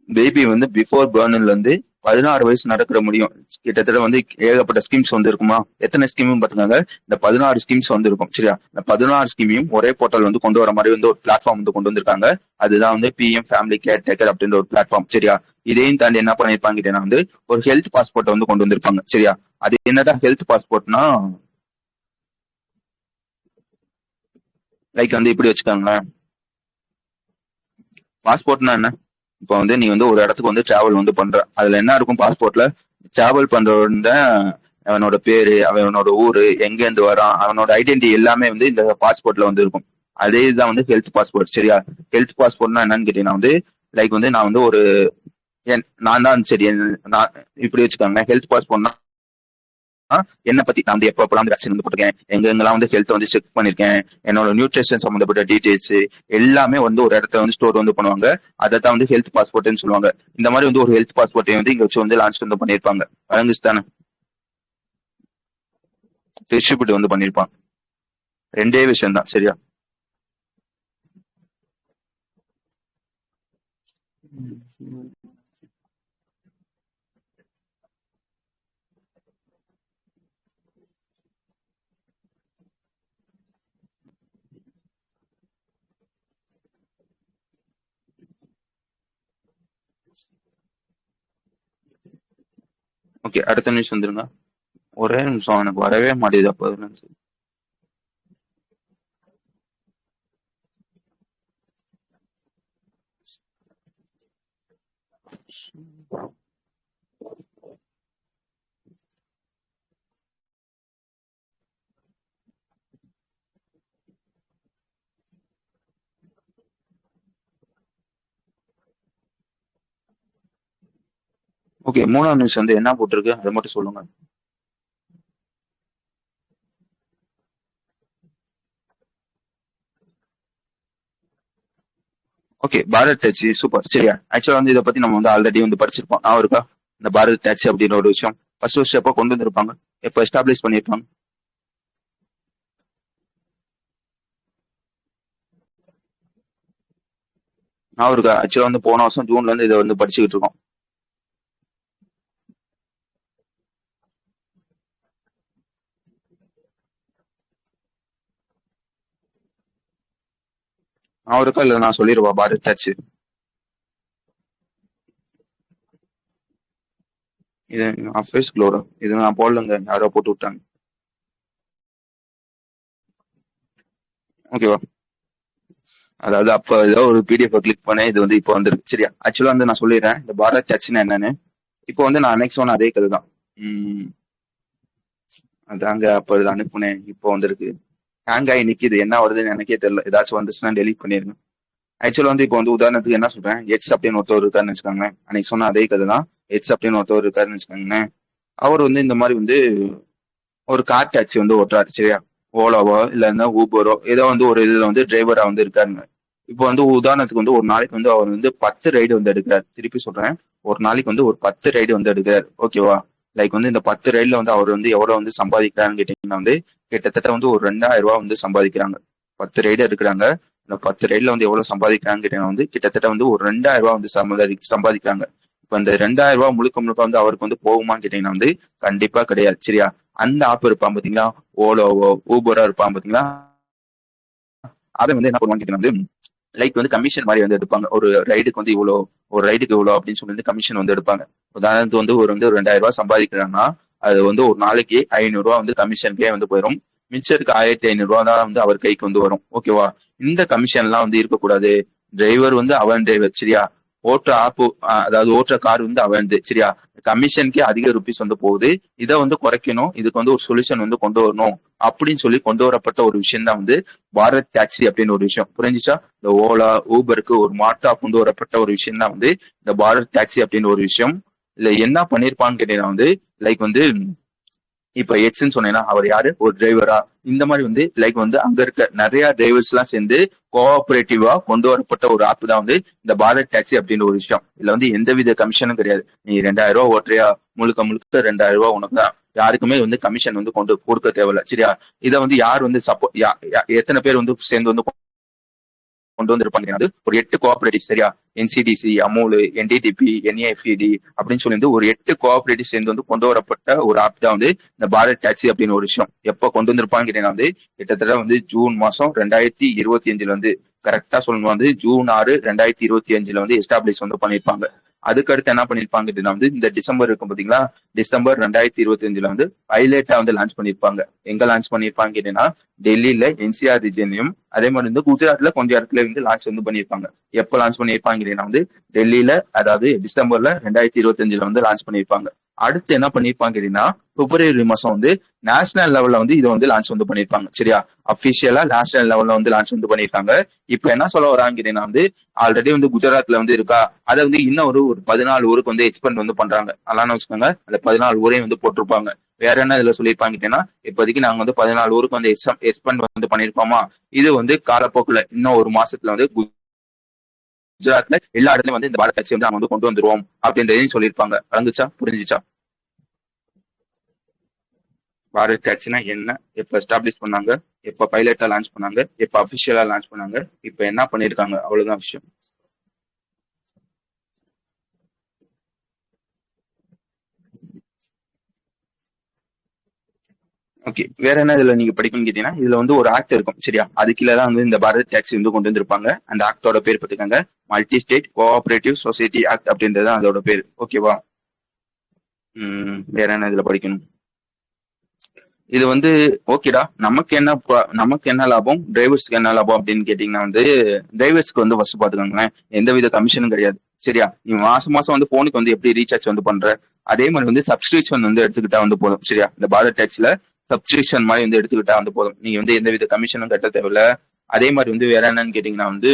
பேபி வந்து பிஃபோர் பர்ன்ல இருந்து 16 வயசு நடக்கிற முடியும். கிட்டத்தட்ட வந்து ஏகப்பட்ட ஸ்கீம்ஸ் வந்து இருக்குமா? எத்தனை ஸ்கீம் பாத்துக்காங்க, இந்த 16 ஸ்கீம்ஸ் வந்து இருக்கும். சரியா? இந்த 16 ஸ்கீமையும் ஒரே போர்ட்டல் வந்து கொண்டு வர மாதிரி வந்து ஒரு பிளாட்ஃபார்ம் வந்து கொண்டு வந்திருக்காங்க. அதுதான் வந்து பிஎம் ஃபேமிலி கேர் டேக்கர் அப்படின்ற ஒரு பிளாட்ஃபார்ம். சரியா? இதையும் தாண்டி என்ன பண்ணிருப்பாங்க கேட்டீங்கன்னா வந்து ஒரு ஹெல்த் பாஸ்போர்ட்டை வந்து கொண்டு வந்திருப்பாங்க. சரியா? அது என்னதான் ஹெல்த் பாஸ்போர்ட்னா, லைக் வந்து இப்படி வச்சுக்காங்களேன். பாஸ்போர்ட்னா என்ன? இப்போ வந்து நீ வந்து ஒரு இடத்துக்கு வந்து டிராவல் வந்து பண்ற, அதுல என்ன இருக்கும் பாஸ்போர்ட்ல? டிராவல் பண்றவன அவனோட பேரு, அவனோட ஊரு, எங்க இருந்து வரான், அவனோட ஐடென்டிட்டி எல்லாமே வந்து இந்த பாஸ்போர்ட்ல வந்து இருக்கும். அதே இதுதான் வந்து ஹெல்த் பாஸ்போர்ட். சரியா? ஹெல்த் பாஸ்போர்ட்னா என்னன்னு கேட்டீங்கன்னா வந்து லைக் வந்து நான் வந்து ஒரு நான் தான் சரி நான் இப்படி வச்சுக்காங்க. ஹெல்த் பாஸ்போர்ட்னா என்ன பத்தி நான் வந்து எப்ப வந்து வேக்சின் வந்து போட்டிருக்கேன், எங்கெங்கெல்லாம் வந்து ஹெல்த் வந்து செக் பண்ணிருக்கேன், என்னோட நியூட்ரிஷன் சம்பந்தப்பட்ட டீடைல்ஸ் எல்லாமே வந்து ஒரு இடத்துல வந்து ஸ்டோர் வந்து பண்ணுவாங்க. அதை தான் வந்து ஹெல்த் பாஸ்போர்ட்னு சொல்லுவாங்க. இந்த மாதிரி வந்து ஒரு ஹெல்த் பாஸ்போர்ட்டை வந்து இங்க வச்சு வந்து லான்ச் வந்து பண்ணிருப்பாங்க. வழங்குச்சு தானே? டிஸ்ட்ரிபியூட் வந்து பண்ணிருப்பான். ரெண்டே விஷயம் தான். சரியா? ஓகே, அடுத்த நிமிஷம் வந்துருங்க. ஒரே நிமிஷம், எனக்கு வரவே மாட்டேது அப்போ நிமிஷம். ஓகே, 3ஆம் நியூஸ் வந்து என்ன போட்டிருக்கு அதை மட்டும் சொல்லுங்க. Okay, Bharat taxi super. சரியா? ஆக்சுவலா வந்து இதை பத்தி நம்ம வந்து ஆல்ரெடி வந்து படிச்சிருப்போம். நான் இருக்கா இந்த பாரத் டேக்ஸி அப்படின்ற ஒரு விஷயம் ஃபர்ஸ்ட் எப்போ கொண்டு வந்திருப்பாங்க, எப்போ எஸ்டாப்ளிஷ் பண்ணிருப்பாங்க? நான் இருக்கா ஆக்சுவலா வந்து போன வருஷம் ஜூன்ல இருந்து இதை வந்து படிச்சுக்கிட்டு இருக்கோம். நான் இருக்கா இல்ல நான் சொல்லிடுவா பாரத் டேக்ஸி. இது ஃபேஸ்புக்ல இது நான் போடலங்க, யாரோ போட்டு விட்டாங்க. ஓகேவா? அதாவது அப்ப ஏதோ ஒரு பிடிஎஃப் கிளிக் பண்ணேன், இது வந்து இப்போ வந்துருக்கு. சரியா? ஆக்சுவலா வந்து நான் சொல்லிடுறேன் இந்த பாரத் டேக்ஸினா என்னன்னு. இப்போ வந்து நான் நெக்ஸ்ட் சொன்ன அதே கதை தான். உம் அதாங்க அப்ப இதுல அனுப்புனேன், இப்போ வந்திருக்கு. ஹேங் ஆகி நிக்குது, என்ன வருதுன்னு எனக்கே தெரியல. ஏதாச்சும் வந்துச்சுன்னா டெலிட் பண்ணிருங்க. ஆக்சுவலா வந்து இப்போ வந்து உதாரணத்துக்கு என்ன சொல்றேன், எக்ஸ் அப்படின்னு ஒருத்தர் இருக்காருன்னு வச்சுக்கோங்களேன். அன்னைக்கு சொன்ன அதே கதை தான். எக்ஸ் அப்படின்னு ஒருத்தர் இருக்காருன்னு வச்சுக்கோங்களேன். அவர் வந்து இந்த மாதிரி வந்து ஒரு கார் டாக்ஸி வந்து ஓட்டுறாரு. சரியா? ஓலாவோ இல்லைன்னா ஊபரோ ஏதோ வந்து ஒரு இதுல வந்து டிரைவரா வந்து இருக்காருங்க. இப்போ வந்து உதாரணத்துக்கு வந்து ஒரு நாளைக்கு வந்து அவர் வந்து 10 ரைடு வந்து எடுக்கிறார். திருப்பி சொல்றேன், ஒரு நாளைக்கு வந்து ஒரு 10 ரைடு வந்து எடுக்கிறார். ஓகேவா? லைக் வந்து இந்த 10 ரைட்ல வந்து அவர் வந்து எவ்வளவு வந்து சம்பாதிக்கிறான்னு கேட்டீங்கன்னா வந்து கிட்டத்தட்ட வந்து ஒரு 2000 ரூபாய் வந்து சம்பாதிக்கிறாங்க. 10 ரைடு எடுக்கிறாங்க. இந்த 10 ரைட்ல வந்து எவ்வளவு சம்பாதிக்கிறான்னு கேட்டீங்கன்னா வந்து கிட்டத்தட்ட வந்து ஒரு 2000 ரூபாய் வந்து சம்பாதிக்கிறாங்க. இப்ப இந்த 2000 ரூபாய் முழுக்க முழுக்க வந்து அவருக்கு வந்து போகுமான்னு கேட்டீங்கன்னா வந்து கண்டிப்பா கிடையாது. சரியா? அந்த ஆப் இருப்பான் பாத்தீங்களா, ஓலோவோ ஊபரோ இருப்பான் பாத்தீங்களா, அதை வந்து என்ன பண்ணுவான்னு கேட்டீங்கன்னா வந்து லைக் வந்து கமிஷன் மாதிரி வந்து எடுப்பாங்க. ஒரு ரைடுக்கு இவ்வளோ அப்படின்னு சொல்லி கமிஷன் வந்து எடுப்பாங்க. உதாரணத்துக்கு வந்து ஒரு 2000 ரூபாய் சம்பாதிக்கிறாங்கன்னா அது வந்து ஒரு நாளைக்கு 500 ரூபாய் வந்து கமிஷனுக்கே வந்து போயிடும். மிச்சம் இருக்க 1500 தான் வந்து அவர் கைக்கு வந்து வரும். ஓகேவா? இந்த கமிஷன்லாம் வந்து இருக்கக்கூடாது. டிரைவர் வந்து அவன் டிரைவர், சரியா? ஓட்டுற ஆப்பு, அதாவது ஓட்டுற கார் வந்து அவன், சரியா? கமிஷனுக்கே அதிக ருபீஸ் வந்து போகுது. இதை வந்து குறைக்கணும், இதுக்கு வந்து ஒரு சொல்யூஷன் வந்து கொண்டு வரணும் அப்படின்னு சொல்லி கொண்டு வரப்பட்ட ஒரு விஷயம் தான் வந்து பாரத் டாக்ஸி அப்படின்னு ஒரு விஷயம். புரிஞ்சுச்சா? இந்த ஓலா ஊபருக்கு ஒரு மாற்றா கொண்டு வரப்பட்ட ஒரு விஷயம் தான் வந்து இந்த பாரத் டாக்ஸி அப்படின்னு ஒரு விஷயம். இல்ல என்ன பண்ணிருப்பான்னு கேட்டீங்கன்னா வந்து லைக் வந்து இப்ப எக்ஸ்ன்னு சொன்னேன்னா அவர் யாரு, ஒரு டிரைவரா? இந்த மாதிரி வந்து லைக் வந்து அங்க இருக்க நிறைய டிரைவர்ஸ் எல்லாம் சேர்ந்து கோஆபரேட்டிவா கொண்டு வரப்பட்ட ஒரு ஆப் தான் வந்து இந்த பாரத் டாக்ஸி அப்படின்ற ஒரு விஷயம். இதுல வந்து எந்தவித கமிஷனும் கிடையாது. நீ 2000 ஓட்டுறியா, முழுக்க முழுக்க 2000 உனக்கு தான். யாருக்குமே வந்து கமிஷன் வந்து கொண்டு கொடுக்க தேவையில்ல, சரியா? இதை வந்து யார் வந்து எத்தனை பேர் வந்து சேர்ந்து வந்து கொண்டு வந்திருப்பாங்க. அது ஒரு 8 கோஆபரேட்டிவ், சரியா? என்சிடிசி, அமூல், என்டிடிபி, என்ஏஎஃப்இடி அப்படின்னு சொல்லி ஒரு 8 கோஆபரேட்டிவ் சேர்ந்து வந்து கொண்டு வரப்பட்ட ஒரு ஆப் தான் வந்து இந்த பாரத் டாக்ஸி அப்படின்னு ஒரு விஷயம். எப்ப கொண்டு வந்திருப்பாங்க கேட்டீங்கன்னா வந்து கிட்டத்தட்ட வந்து ஜூன் மாசம் 2025 வந்து கரெக்டா சொல்லணும் வந்து ஜூன் 6, 2025 வந்து எஸ்டாப்ளிஷ் வந்து பண்ணிருப்பாங்க. அதுக்கடுத்து என்ன பண்ணிருப்பாங்க அப்படின்னா வந்து இந்த டிசம்பர் இருக்கும் பாத்தீங்களா, டிசம்பர் 2025 வந்து பைலட்டா வந்து லான்ச் பண்ணிருப்பாங்க. எங்க லான்ச் பண்ணிருப்பாங்க கேட்டீங்கன்னா டெல்லியில என்சிஆர் ரீஜன்லயும், அதே மாதிரி வந்து குஜராத்ல கொஞ்சம் இடத்துல வந்து லான்ச் வந்து பண்ணிருப்பாங்க. எப்ப லான்ச் பண்ணிருப்பாங்க கேட்டீங்கன்னா வந்து டெல்லியில, அதாவது டிசம்பர்ல 2025 வந்து லான்ச் பண்ணிருப்பாங்க. அடுத்து என்ன பண்ணிருப்பாங்க கேட்டீங்கன்னா பிப்ரவரி மாசம் வந்து நேஷனல் லெவல்ல வந்து இதை வந்து லான்ச் வந்து பண்ணிருப்பாங்க, சரியா? அபிஷியலா நேஷனல் லெவல்ல வந்து லான்ச் வந்து பண்ணிருக்காங்க. இப்ப என்ன சொல்ல வராங்க கேட்டீங்கன்னா வந்து ஆல்ரெடி வந்து குஜராத்ல வந்து இருக்கா, அதை வந்து இன்னும் ஒரு 14 ஊருக்கு வந்து எக்ஸ்பெண்ட் வந்து பண்றாங்க. அதெல்லாம் வச்சுக்கோங்க, அந்த 14 ஊரையும் வந்து போட்டிருப்பாங்க. வேற என்ன இதுல சொல்லியிருப்பாங்க கேட்டீங்கன்னா இப்போதைக்கு நாங்க வந்து 14 ஊருக்கு வந்து எக்ஸ்பெண்ட் வந்து பண்ணிருப்போமா, இது வந்து காலப்போக்குல இன்னும் ஒரு மாசத்துல வந்து குஜராத்ல எல்லா இடத்துலயும் வந்து இந்த பாரத் டாக்ஸி வந்து நாங்க வந்து கொண்டு வந்துருவோம் அப்படின்றதையும் சொல்லியிருப்பாங்க. வழங்குச்சா? புரிஞ்சுச்சா? பாரத் டாக்ஸினா என்ன, எப்ப எஸ்டாப்ளிஷ் பண்ணாங்க, எப்ப பைலட்டா லான்ச் பண்ணாங்க, எப்ப அபிஷியலா லான்ச் பண்ணாங்க, இப்ப என்ன பண்ணிருக்காங்க, அவ்வளவுதான் விஷயம். ஓகே, வேற என்ன இதுல நீங்க படிக்கணும்னு கேட்டீங்கன்னா இதுல வந்து ஒரு ஆக்ட் இருக்கும், சரியா? அது கீழே தான் வந்து இந்த பாரத் டாக்ஸி வந்து கொண்டு வந்திருப்பாங்க. அந்த ஆக்டோட பேர் பார்த்துக்காங்க, multi state cooperative society act அப்படின்றது அதோட பேர். ஓகேவா? வேற என்ன இதுல படிக்கணும்? இது வந்து ஓகேடா, நமக்கு என்ன லாபம், டிரைவர்ஸ்க்கு என்ன லாபம் அப்படின்னு கேட்டீங்கன்னா வந்து டிரைவர்ஸ்க்கு வந்து ஃபர்ஸ்ட் பாத்துக்கோங்களேன், எந்தவித கமிஷனும் கிடையாது, சரியா? நீ மாசம் மாசம் வந்து போனுக்கு வந்து எப்படி ரீசார்ஜ் வந்து பண்ற, அதே மாதிரி வந்து சப்ஸ்கிரிப்ஷன் வந்து எடுத்துக்கிட்டா வந்து போதும், சரியா? இந்த பாரத் டாக்ஸில சப்ஸ்கிரிப்ஷன் மாதிரி வந்து எடுத்துக்கிட்டா வந்து போதும். நீங்க வந்து எந்தவித கமிஷனும் கட்ட தேவையில்ல. அதே மாதிரி வந்து வேற என்னன்னு கேட்டீங்கன்னா வந்து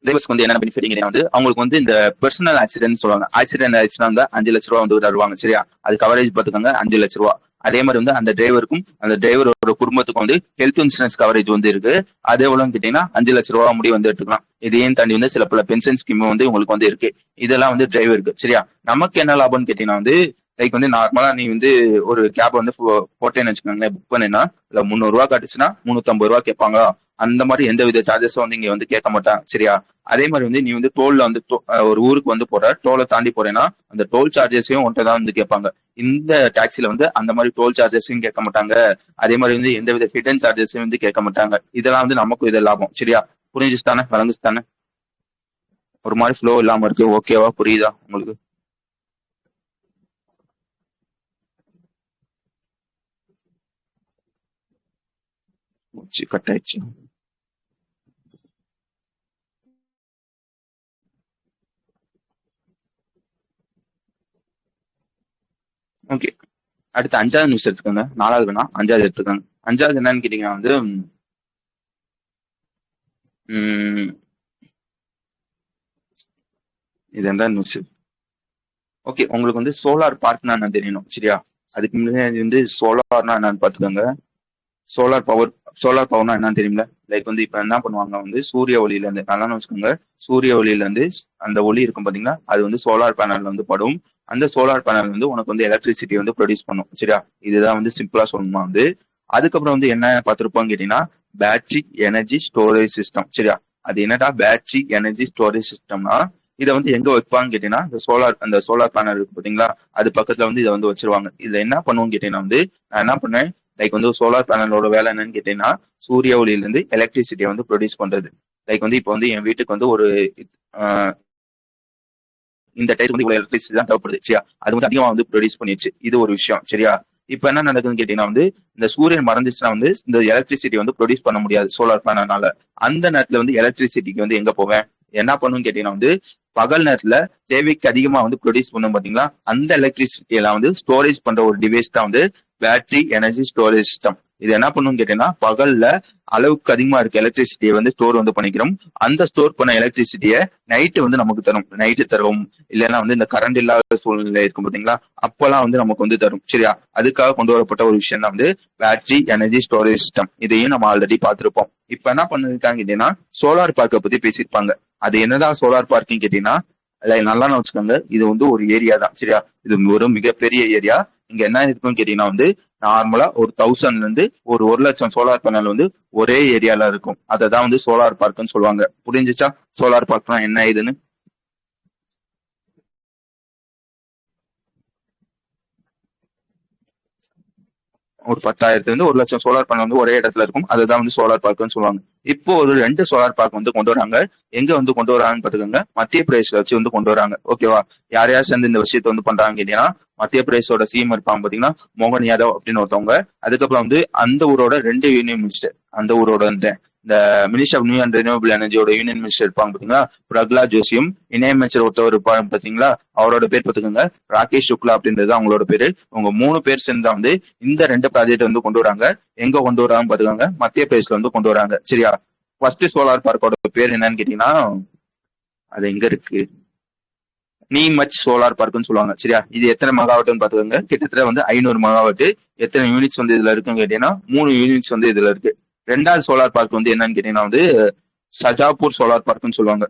டிரைவர்ஸ்க்கு வந்து என்ன பெனிஃபிட் வந்து அவங்களுக்கு வந்து இந்த பர்சனல் ஆக்சிடென்ட் சொல்லுவாங்க. ஆக்சிடென்ட் ஆயிடுச்சுன்னா வந்து 5 லட்ச ரூபா வந்து தருவாங்க, சரியா? அது கவரேஜ் பார்த்துக்கோங்க, 5 லட்ச ரூபா. அதே மாதிரி வந்து அந்த டிரைவருக்கும் அந்த டிரைவரோட குடும்பத்துக்கும் வந்து ஹெல்த் இன்சூரன்ஸ் கவரேஜ் வந்து இருக்கு. அதே எவ்வளவுன்னு கேட்டீங்கன்னா 5 லட்ச ரூபா முடி வந்து எடுத்துக்கலாம். இதையும் தாண்டி வந்து சில பல பென்ஷன் ஸ்கீம் வந்து உங்களுக்கு வந்து இருக்கு. இதெல்லாம் வந்து டிரைவருக்கு, சரியா? நமக்கு என்ன லாபம்னு கேட்டீங்கன்னா வந்து லைக் வந்து நார்மலா நீ வந்து ஒரு கேப் வந்து போட்டேன்னு வச்சுக்கோங்களேன், புக் பண்ணேன்னா இல்ல 300 ரூபா காட்டுச்சுன்னா 350 ரூபா கேட்பாங்க. அந்த மாதிரி எந்த வித சார்ஜஸும் வந்து இங்க வந்து கேட்க மாட்டாங்க, சரியா? அதே மாதிரி வந்து நீ வந்து டோல்ல வந்து ஒரு ஊருக்கு வந்து போற, டோலை தாண்டி போறேன்னா அந்த டோல் சார்ஜஸையும் ஒன்றை தான் வந்து கேட்பாங்க. இந்த டாக்ஸில வந்து அந்த மாதிரி டோல் சார்ஜஸையும் கேட்க மாட்டாங்க. அதே மாதிரி வந்து எந்த வித ஹிடன் சார்ஜஸையும் வந்து கேட்க மாட்டாங்க. இதெல்லாம் வந்து நமக்கு இது லாபம், சரியா? புரிஞ்சுச்சு தானே, வழங்குச்சு தானே? ஒரு மாதிரி ஃப்ளோ இல்லாம இருக்கு, ஓகேவா? புரியுதா உங்களுக்கு? கட் ஆயிடுச்சு. ஓகே, அடுத்து 5வது நியூஸ் எடுத்துக்கோங்க. 4வது வேணா, 5வது எடுத்துக்கோங்க. 5வது என்னன்னு கேட்டீங்கன்னா வந்து இது எந்த நியூஸ்? ஓகே, உங்களுக்கு வந்து சோலார் பார்க்னா என்ன தெரியணும், சரியா? அதுக்கு முன்னாடி வந்து சோலார்னா என்னன்னு பாத்துக்கோங்க. சோலார் பவர், சோலார் பவர்னா என்னன்னு தெரியுங்களா? லைக் வந்து இப்ப என்ன பண்ணுவாங்க வந்து சூரிய ஒளியில இருந்து, நல்லா வச்சுக்கோங்க, சூரிய ஒளியில இருந்து அந்த ஒளி இருக்கும் பாத்தீங்களா, அது வந்து சோலார் பேனல்ல வந்து படும். அந்த சோலார் பேனல் வந்து உனக்கு வந்து எலக்ட்ரிசிட்டி வந்து ப்ரொடியூஸ் பண்ணும், சரியா? இதுதான் வந்து சிம்பிளா சொல்லணுமா வந்து. அதுக்கப்புறம் வந்து என்ன பார்த்திருப்போம் கேட்டீங்கன்னா பேட்டரி எனர்ஜி ஸ்டோரேஜ் சிஸ்டம், சரியா? அது என்னடா பேட்டரி எனர்ஜி ஸ்டோரேஜ் சிஸ்டம்னா இதை வந்து எங்க வைப்பான்னு கேட்டீங்கன்னா அந்த சோலார் பேனல் இருக்கு பாத்தீங்களா, அது பக்கத்துல வந்து இதை வந்து வச்சிருவாங்க. இதுல என்ன பண்ணுவோம்னு கேட்டீங்கன்னா வந்து நான் என்ன பண்ணேன், லைக் வந்து சோலார் பேனலோட வேலை என்னன்னு கேட்டீங்கன்னா சூரிய ஒளியில இருந்து எலக்ட்ரிசிட்டியை வந்து ப்ரொடியூஸ் பண்றது. லைக் வந்து இப்போ வந்து என் வீட்டுக்கு வந்து ஒரு இந்த டைப் வந்து இவ்வளவு எலக்ட்ரிசிட்டி தான் தேவைப்படுது, சரியா? அது வந்து அதிகமா வந்து ப்ரொடியூஸ் பண்ணிடுச்சு, இது ஒரு விஷயம், சரியா? இப்ப என்ன நடக்குதுன்னு கேட்டீங்கன்னா வந்து இந்த சூரியன் மறைஞ்சிச்சுன்னா வந்து இந்த எலக்ட்ரிசிட்டி வந்து ப்ரொடியூஸ் பண்ண முடியாது சோலார் பேனல்னால. அந்த நேரத்துல வந்து எலக்ட்ரிசிட்டிக்கு வந்து எங்க போவேன், என்ன பண்ணுன்னு கேட்டீங்கன்னா வந்து பகல் நேரத்துல தேவைக்கு அதிகமா வந்து ப்ரொடியூஸ் பண்ணும் பாத்தீங்களா, அந்த எலக்ட்ரிசிட்டி எல்லாம் வந்து ஸ்டோரேஜ் பண்ற ஒரு டிவைஸ் தான் வந்து பேட்டரி எனர்ஜி ஸ்டோரேஜ் சிஸ்டம். இது என்ன பண்ணுன்னு கேட்டீங்கன்னா பகல்ல அளவுக்கு அதிகமா இருக்க எலக்ட்ரிசிட்டியை வந்து ஸ்டோர் வந்து பண்ணிக்கிறோம். அந்த ஸ்டோர் பண்ண எலக்ட்ரிசிட்டியை நைட்டு வந்து நமக்கு தரும், நைட்டு தரும். இல்லைன்னா வந்து இந்த கரண்ட் இல்லாத சூழ்நிலை இருக்கும் பாத்தீங்களா, அப்பெல்லாம் வந்து நமக்கு வந்து தரும். சரியா, அதுக்காக கொண்டு வரப்பட்ட ஒரு விஷயம் தான் வந்து பேட்டரி எனர்ஜி ஸ்டோரேஜ் சிஸ்டம். இதையும் நம்ம ஆல்ரெடி பார்த்திருப்போம். இப்ப என்ன பண்ணிருக்காங்க கேட்டீங்கன்னா சோலார் பார்க்கை பத்தி பேசியிருப்பாங்க. அது என்னதான் சோலார் பார்க்குன்னு கேட்டீங்கன்னா நல்லா வச்சுக்கோங்க, இது வந்து ஒரு ஏரியா தான். சரியா, இது ஒரு மிகப்பெரிய ஏரியா. இங்க என்ன இருக்குன்னு கேட்டீங்கன்னா வந்து நார்மலா ஒரு 1000 இருந்து ஒரு 1,00,000 சோலார் பேனல் வந்து ஒரே ஏரியால இருக்கும். அதை தான் வந்து சோலார் பார்க்னு சொல்லுவாங்க. புரிஞ்சுச்சா சோலார் பார்க்னா என்ன இதுன்னு? ஒரு 10,000 இருந்து 1,00,000 சோலார் பேனல் வந்து ஒரே இடத்துல இருக்கும். அதுதான் வந்து சோலார் பார்க்னு சொல்லுவாங்க. இப்போ ஒரு 2 சோலார் பார்க் வந்து கொண்டு வராங்க. எங்க வந்து கொண்டு வராங்கன்னு பாத்துக்கோங்க, மத்திய பிரதேச வச்சு வந்து கொண்டு வராங்க. ஓகேவா, யார் யார் சேர்ந்து இந்த விஷயத்த வந்து பண்றாங்க கேட்டீங்கன்னா மத்திய பிரதேசோட சிஎம் இருப்பாங்க பாத்தீங்கன்னா மோகன் யாதவ் அப்படின்னு ஒருத்தவங்க. அதுக்கப்புறம் வந்து அந்த ஊரோட 2 யூனியன் மினிஸ்டர், அந்த ஊரோட வந்து இந்த minister of new and renewable எனர்ஜியோட யூனியன் மினிஸ்டர் இருப்பாங்க பாத்தீங்களா பிரகலாத் ஜோஷியும், இணையமைச்சர் ஒருத்தவர் இருப்பாங்க பாத்தீங்களா, அவரோட பேர் பாத்துக்கோங்க ராகேஷ் சுக்லா அப்படின்றது அவங்களோட பேரு. அவங்க 3 பேர் சேர்ந்து தான் வந்து இந்த 2 ப்ராஜெக்ட் வந்து கொண்டு வராங்க. எங்க கொண்டு வராங்க பாத்துக்கோங்க, மத்திய பிரதேசல வந்து கொண்டு வராங்க. சரியா, ஃபர்ஸ்ட் சோலார் பார்க்கோட பேர் என்னன்னு கேட்டீங்கன்னா அது எங்க இருக்கு, நீமச் சோலார் பார்க்னு சொல்லுவாங்க. சரியா, இது எத்தனை மெகாவாட்னு பாத்துக்கோங்க, கிட்டத்தட்ட வந்து 500 மெகாவாட். எத்தனை யூனிட்ஸ் வந்து இதுல இருக்குன்னு கேட்டீங்கன்னா 3 யூனிட்ஸ் வந்து இதுல இருக்கு. 2வது சோலார் பார்க் வந்து என்னன்னு கேட்டீங்கன்னா வந்து சஜாப்பூர் சோலார் பார்க்னு சொல்லுவாங்க.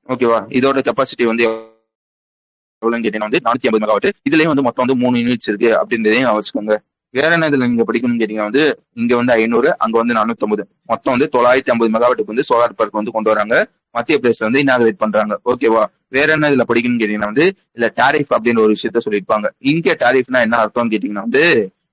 ஓகேவா, இதோட கெப்பாசிட்டி வந்து எவ்வளவுன்னு கேட்டீங்கன்னா வந்து 450 மெகாவாட். இதுலயும் வந்து மொத்தம் வந்து 3 யூனிட்ஸ் இருக்கு அப்படின்றதையும் வச்சுக்கோங்க. வேற என்ன இதுல நீங்க படிக்கணும்னு கேட்டீங்கன்னா வந்து இங்க வந்து 500, அங்க வந்து 450, மொத்தம் வந்து 950 மெகாவாட்டுக்கு வந்து சோலார் பார்க் வந்து கொண்டு வராங்க. மத்திய பிரதேசல வந்து இனாகிரேட் பண்றாங்க. ஓகேவா, வேற என்ன இதுல படிக்கணும்னு கேட்டீங்கன்னா வந்து இல்ல டாரிஃப் அப்படின்னு ஒரு விஷயத்த சொல்லியிருப்பாங்க. இங்க டாரிஃப்னா என்ன அர்த்தம்னு கேட்டீங்கன்னா வந்து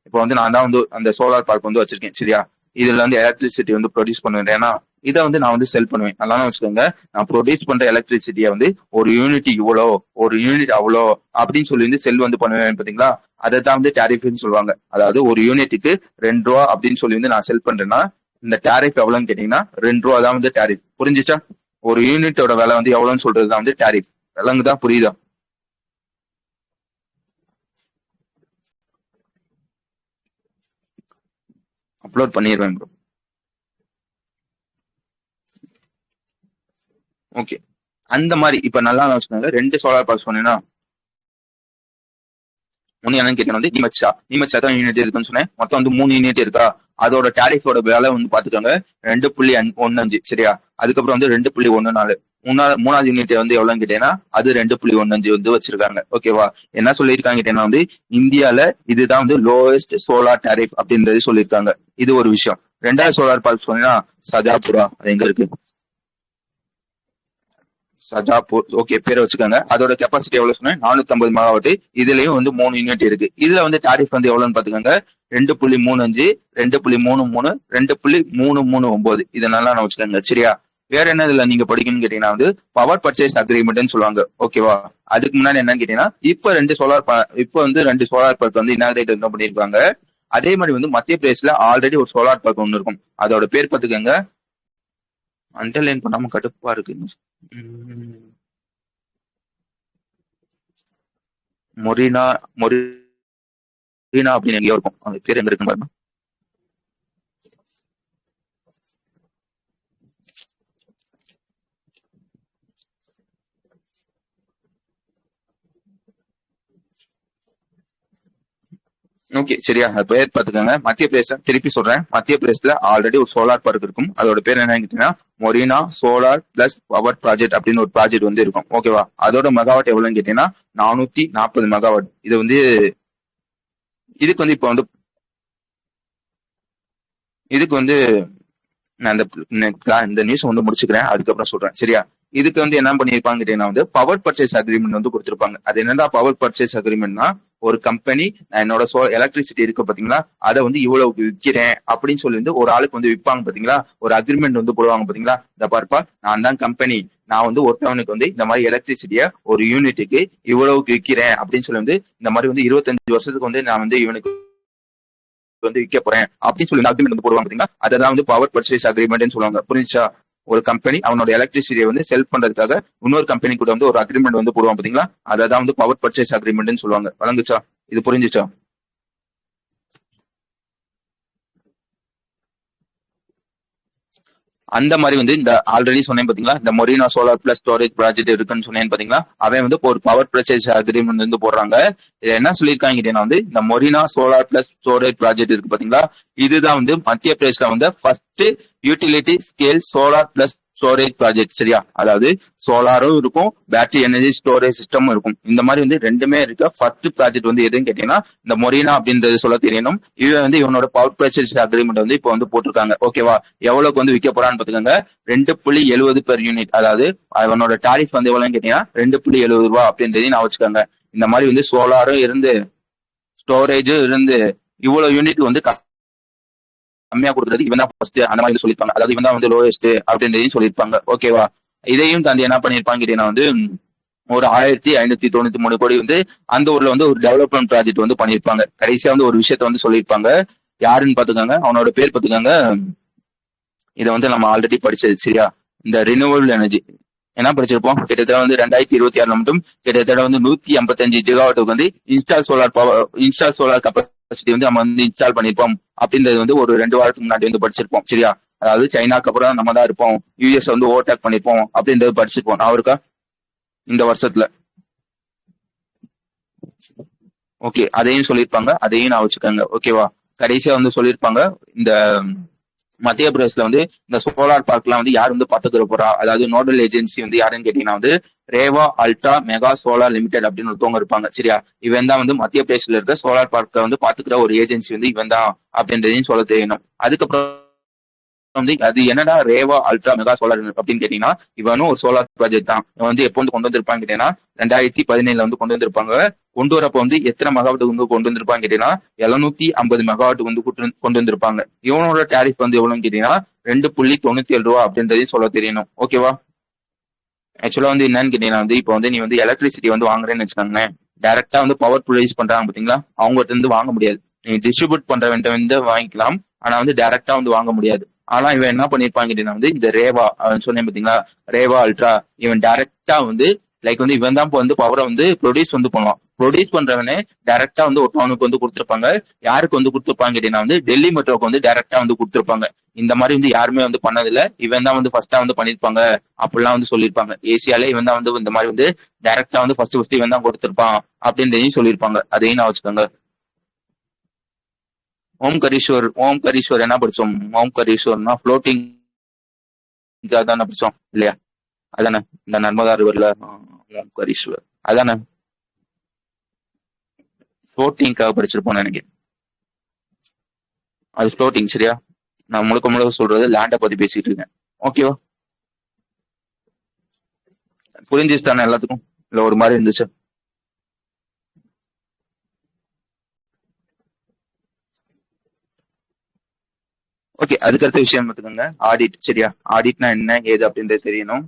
இப்போ வந்து நான் தான் வந்து அந்த சோலார் பார்க் வந்து வச்சிருக்கேன். சரியா, இதுல வந்து எலக்ட்ரிசிட்டி வந்து ப்ரொடியூஸ் பண்ணுவேன். ஏன்னா இதை வந்து நான் வந்து செல் பண்ணுவேன். நல்லா வச்சுக்கோங்க, நான் ப்ரொடியூஸ் பண்ற எலக்ட்ரிசிட்டியை வந்து ஒரு யூனிட் இவ்வளோ, ஒரு யூனிட் அவ்வளோ அப்படின்னு சொல்லி வந்து செல் வந்து பண்ணுவேன் பாத்தீங்களா, அதை தான் வந்து டாரிஃப்னு சொல்லுவாங்க. அதாவது ஒரு யூனிட்டுக்கு 2 ரூபா அப்படின்னு சொல்லி வந்து நான் செல் பண்றேன்னா இந்த டாரிஃப் எவ்வளவுன்னு கேட்டீங்கன்னா 2 ரூபா தான் வந்து டாரிஃப். புரிஞ்சுச்சா, ஒரு யூனிட்டோட விலை வந்து எவ்வளவுன்னு சொல்றதுதான் வந்து டாரிஃப். விலங்குதான், புரியுதா? அப்லோட் பண்ணிடுவேன் ப்ரோ. ஓகே, அந்த மாதிரி இப்ப நல்லா வச்சுக்கோங்க, 2 சோலார் பார்க் சொன்னீங்கன்னா ஒன்னு என்னன்னு கேட்டீங்கன்னா வந்து நீமச் எத்தனை யூனிட் இருக்குன்னு சொன்னேன், மொத்தம் வந்து 3 யூனிட் இருக்கா. அதோட டாரிஃபோட விலை வந்து பாத்துக்கோங்க 2.15. சரியா, அதுக்கப்புறம் வந்து 2.14. மூணாவது யூனிட் வந்து எவ்வளவுன்னு கேட்டீங்கன்னா அது 2.15 வந்து வச்சிருக்காங்க. ஓகேவா, என்ன சொல்லியிருக்காங்க கேட்டீங்கன்னா வந்து இந்தியால இதுதான் வந்து லோவஸ்ட் சோலார் டாரிஃப் அப்படின்றது சொல்லியிருக்காங்க. இது ஒரு விஷயம். 2வது சோலார் பார்க் சொன்னீங்கன்னா சஜாபுரா, அது எங்க இருக்கு, சஜாப்பூர். ஓகே, பேரை வச்சுக்கோங்க. அதோட கெப்பாசிட்டி எவ்வளவு சொன்னேன், 450 மெகாவாட். இதுலயும் வந்து 3 யூனிட் இருக்கு. இதுல வந்து டாரிஃப் வந்து எவ்வளவுன்னு பாத்துக்கோங்க, 2.35, 2.33, 2.339. இதை நல்லா நான் வச்சுக்கோங்க. சரியா, வேற என்ன இதுல நீங்க படிக்கணும்னு கேட்டீங்கன்னா வந்து பவர் பர்ச்சேஸ் அக்ரிமெண்ட்னு சொல்லுவாங்க. ஓகேவா, அதுக்கு முன்னாடி என்னன்னு கேட்டீங்கன்னா இப்ப வந்து 2 சோலார் பார்க் வந்து இனாகிரேட் என்ன பண்ணிருக்காங்க. அதே மாதிரி வந்து மத்திய பிரதேசல ஆல்ரெடி ஒரு சோலார் பார்க் ஒன்று இருக்கும். அதோட பேர் பாத்துக்கோங்க, அண்டர்லைன் பண்ணாம கடுப்பா இருக்கு. மொரினா மொரினா அப்படின்னு எங்கேயோ இருக்கும். அது பேர் எங்க இருக்குன்னு பாருங்க. ஓகே, சரியா, அது பேர் பாத்துக்கோங்க. மத்திய பிரதேச, திருப்பி சொல்றேன், மத்திய பிரதேசத்துல ஆல்ரெடி ஒரு சோலார் பார்க் இருக்கும். அதோட பேர் என்னன்னு கேட்டீங்கன்னா Morena solar plus power project அப்படின்னு ஒரு ப்ராஜெக்ட் வந்து இருக்கும். ஓகேவா, அதோட மெகாவாட் எவ்வளவுன்னு கேட்டீங்கன்னா 440 மெகாவாட். இது வந்து இதுக்கு வந்து இப்போ வந்து இதுக்கு வந்து நான் இந்த நியூஸ் வந்து முடிச்சுக்கிறேன், அதுக்கப்புறம் சொல்றேன். சரியா, இதுக்கு வந்து என்ன பண்ணிருப்பாங்க கேட்டீங்கன்னா வந்து பவர் பர்ச்சேஸ் அக்ரிமெண்ட் வந்து கொடுத்திருப்பாங்க. அது என்னடா பவர் பர்ச்சேஸ் அக்ரிமெண்ட்னா ஒரு கம்பெனி நான் என்னோட எலக்ட்ரிசிட்டி இருக்கு பாத்தீங்களா, அதை வந்து இவ்வளவுக்கு விற்கிறேன் அப்படின்னு சொல்லி வந்து ஒரு ஆளுக்கு வந்து விற்பாங்க பாத்தீங்களா, ஒரு அக்ரிமெண்ட் வந்து போடுவாங்க பாத்தீங்களா, இந்த பார்ப்பா நான் தான் கம்பெனி, நான் வந்து ஒருத்தவனுக்கு வந்து இந்த மாதிரி எலக்ட்ரிசிட்டிய ஒரு யூனிட்டுக்கு இவ்வளவுக்கு விற்கிறேன் அப்படின்னு சொல்லி வந்து இந்த மாதிரி வந்து 25 வருஷத்துக்கு வந்து நான் வந்து இவனுக்கு வந்து விற்க போறேன் அப்படின்னு சொல்லி அக்ரிமெண்ட் வந்து போடுவாங்க பாத்தீங்களா, அதான் வந்து பவர் பர்ச்சேஸ் அக்ரிமெண்ட்னு சொல்லுவாங்க. புரிஞ்சா? ஒரு கம்பெனி அவனோட எலக்ட்ரிசிட்டியை வந்து செல் பண்றதுக்காக இன்னொரு கம்பெனி கூட வந்து ஒரு அக்ரிமெண்ட் வந்து போடுவாங்க பாத்தீங்களா, அதான் வந்து பவர் பர்ச்சேஸ் அக்ரிமெண்ட்னு சொல்லுவாங்க. வழங்குச்சா? இது புரிஞ்சுச்சா? அந்த மாதிரி வந்து இந்த ஆல்ரெடி சொன்னேன் பாத்தீங்களா, இந்த Morena solar plus storage project இருக்குன்னு சொன்னேன் பாத்தீங்களா, அவன் வந்து ஒரு பவர் பர்ச்சேஸ் அக்ரிமெண்ட் வந்து போடுறாங்க. இது என்ன சொல்லியிருக்காங்க வந்து இந்த Morena solar plus storage project இருக்கு பாத்தீங்களா, இதுதான் வந்து மத்திய பிரதேசல வந்து first utility scale solar plus storage project. சரியா? அதாவது சோலாரும் இருக்கும், பேட்டரி எனர்ஜி ஸ்டோரேஜ் சிஸ்டமும் இருக்கும். இந்த மாதிரி வந்து ரெண்டுமே இருக்க ஃபர்ஸ்ட் ப்ராஜெக்ட் வந்து எதுன்னு கேட்டீங்கன்னா இந்த மொரினா அப்படின்றது சொல்ல தெரியணும். இவன் வந்து இவனோட பவர் பர்ச்சேஸ் அக்ரிமெண்ட் வந்து இப்போ வந்து போட்டிருக்காங்க. ஓகேவா? எவ்வளவுக்கு வந்து விற்க போறான்னு பாத்துக்கோங்க, 2.70 பெர் யூனிட். அதாவது அவனோட டாரிஃப் வந்து எவ்வளவுன்னு கேட்டீங்கன்னா 2.70 ரூபா அப்படின்றதையும் நான் வச்சுக்கோங்க. இந்த மாதிரி வந்து சோலாரும் இருந்து ஸ்டோரேஜும் இருந்து இவ்வளவு யூனிட் வந்து கம்மியா கொடுக்குறது இவன் தான் ஃபர்ஸ்ட் அந்த மாதிரி சொல்லியிருப்பாங்க. அதாவது இவன் தான் வந்து லோயஸ்ட் அப்படின்றதையும் சொல்லியிருப்பாங்க. ஓகேவா? இதையும் தாண்டி என்ன பண்ணிருப்பாங்க கேட்டீங்கன்னா வந்து ஒரு 1593 கோடி வந்து அந்த ஊர்ல வந்து ஒரு டெவலப்மெண்ட் ப்ராஜெக்ட் வந்து பண்ணிருப்பாங்க. கடைசியா வந்து ஒரு விஷயத்த வந்து சொல்லியிருப்பாங்க. யாருன்னு பாத்துக்காங்க, அவனோட பேர் பாத்துக்காங்க. இதை வந்து நம்ம ஆல்ரெடி படிச்சது. சரியா? இந்த ரினியூவபிள் எனர்ஜி என்ன படிச்சிருப்போம், கிட்டத்தட்ட வந்து 2026 மட்டும் கிட்டத்தட்ட வந்து 155 ஜிகாவாட்டுக்கு வந்து இன்ஸ்டால் சோலார் கெப்பாசிட்டி வந்து நம்ம வந்து இன்ஸ்டால் பண்ணிருப்போம் அப்படின்றது வந்து ஒரு 2 வாரத்துக்கு முன்னாடி வந்து படிச்சிருப்போம். சரியா? அதாவது சைனாக்கு அப்புறம் நம்ம தான் இருப்போம், யூஎஸ் வந்து ஓவர்டேக் பண்ணிருப்போம் அப்படின்றது படிச்சிருப்போம். அவருக்கா இந்த வருஷத்துல? ஓகே, அதையும் சொல்லியிருப்பாங்க, அதையும் நான் வச்சுக்கோங்க. ஓகேவா? கடைசியா வந்து சொல்லியிருப்பாங்க இந்த மத்திய பிரதேசல வந்து இந்த சோலார் பார்க் எல்லாம் வந்து யார் வந்து பாத்துக்கிற போறா, அதாவது நோடல் ஏஜென்சி வந்து யாருன்னு கேட்டீங்கன்னா வந்து Rewa Ultra Mega Solar Limited அப்படின்னு ஒருத்தவங்க இருப்பாங்க. சரியா? இவன் தான் வந்து மத்திய பிரதேசல இருக்க சோலார் பார்க்க வந்து பாத்துக்கிற ஒரு ஏஜென்சி வந்து இவன் தான் அப்படின்றதையும் சொல்ல தெரியணும். அதுக்கப்புறம் வந்து அது என்னடா ரேவா அல்ட்ரா மெகா சோலார் அப்படின்னு கேட்டீங்கன்னா இவனும் ஒரு சோலார் ப்ராஜெக்ட் தான். இவன் வந்து எப்போ வந்து கொண்டு வந்திருப்பான்னு கேட்டீங்கன்னா 2017 வந்து கொண்டு வந்திருப்பாங்க. கொண்டு வரப்ப வந்து எத்தனை மெகாவாட் வந்து கொண்டு வந்திருப்பான்னு கேட்டீங்கன்னா 750 மெகாவாட் வந்து கொண்டு வந்திருப்பாங்க. இவனோட டாரிஃப் வந்து எவ்வளவுன்னு கேட்டீங்கன்னா 2.97 ரூபா அப்படின்றதையும் சொல்ல தெரியணும். ஓகேவா? ஆக்சுவலா வந்து என்னன்னு கேட்டீங்கன்னா வந்து இப்போ வந்து நீ வந்து எலக்ட்ரிசிட்டி வந்து வாங்குறேன்னு வச்சுக்கோங்களேன், டைரக்டா வந்து பவர் ப்ரொடியூஸ் பண்றாங்க பாத்தீங்களா, அவங்க இருந்து வாங்க முடியாது. நீ டிஸ்ட்ரிபியூட் பண்றவன்ட்ட வந்து வாங்கிக்கலாம், ஆனா வந்து டைரக்டா வந்து வாங்க முடியாது. ஆனா இவன் என்ன பண்ணிருப்பாங்க கேட்டீங்கன்னா வந்து இந்த ரேவா அவன் சொன்னேன் பாத்தீங்களா, ரேவா அல்ட்ரா, இவன் டைரக்டா வந்து லைக் வந்து இவன் தான் வந்து பவரை வந்து ப்ரொடியூஸ் வந்து பண்ணுவான். ப்ரொடியூஸ் பண்றவனே டைரக்டா வந்து ஒருத்தவனுக்கு வந்து கொடுத்துருப்பாங்க. யாருக்கு வந்து கொடுத்துருப்பாங்க கேட்டீங்கன்னா வந்து டெல்லி மெட்ரோக்கு வந்து டைரக்டா வந்து கொடுத்துருப்பாங்க. இந்த மாதிரி வந்து யாருமே வந்து பண்ணதில்ல, இவன் தான் வந்து ஃபர்ஸ்டா வந்து பண்ணிருப்பாங்க அப்படிலாம் வந்து சொல்லியிருப்பாங்க. ஏசியாலே இவன் தான் வந்து இந்த மாதிரி வந்து டைரக்டா வந்து ஃபர்ஸ்ட் இவன் தான் கொடுத்திருப்பான் அப்படின்றதையும் சொல்லியிருப்பாங்க. அதையும் நான் வச்சுக்கோங்க. ஓம் கரீஸ்வர் என்ன படிச்சோம்? ஓம் கரீஸ்வர்னா ஃப்ளோட்டிங் தானே படிச்சோம் இல்லையா? அதானே இந்த நர்மதா ரிவர்ல ஓம் கரீஸ்வர் அதானே ஃப்ளோட்டிங்காக படிச்சிருப்போம்னு நினைக்கிறேன். அது ஃப்ளோட்டிங். சரியா? நான் முழுக்க முழுக்க சொல்றது லேண்டை பத்தி பேசிட்டு இருக்கேன். ஓகேவா? புரிஞ்சிச்சு தானே எல்லாத்துக்கும்? இல்ல ஒரு மாதிரி இருந்துச்சு? ஓகே, அதுக்கடுத்த விஷயம் பார்த்துக்கோங்க, ஆடிட். சரியா? ஆடிட்னா என்ன ஏது அப்படின்றது தெரியணும்.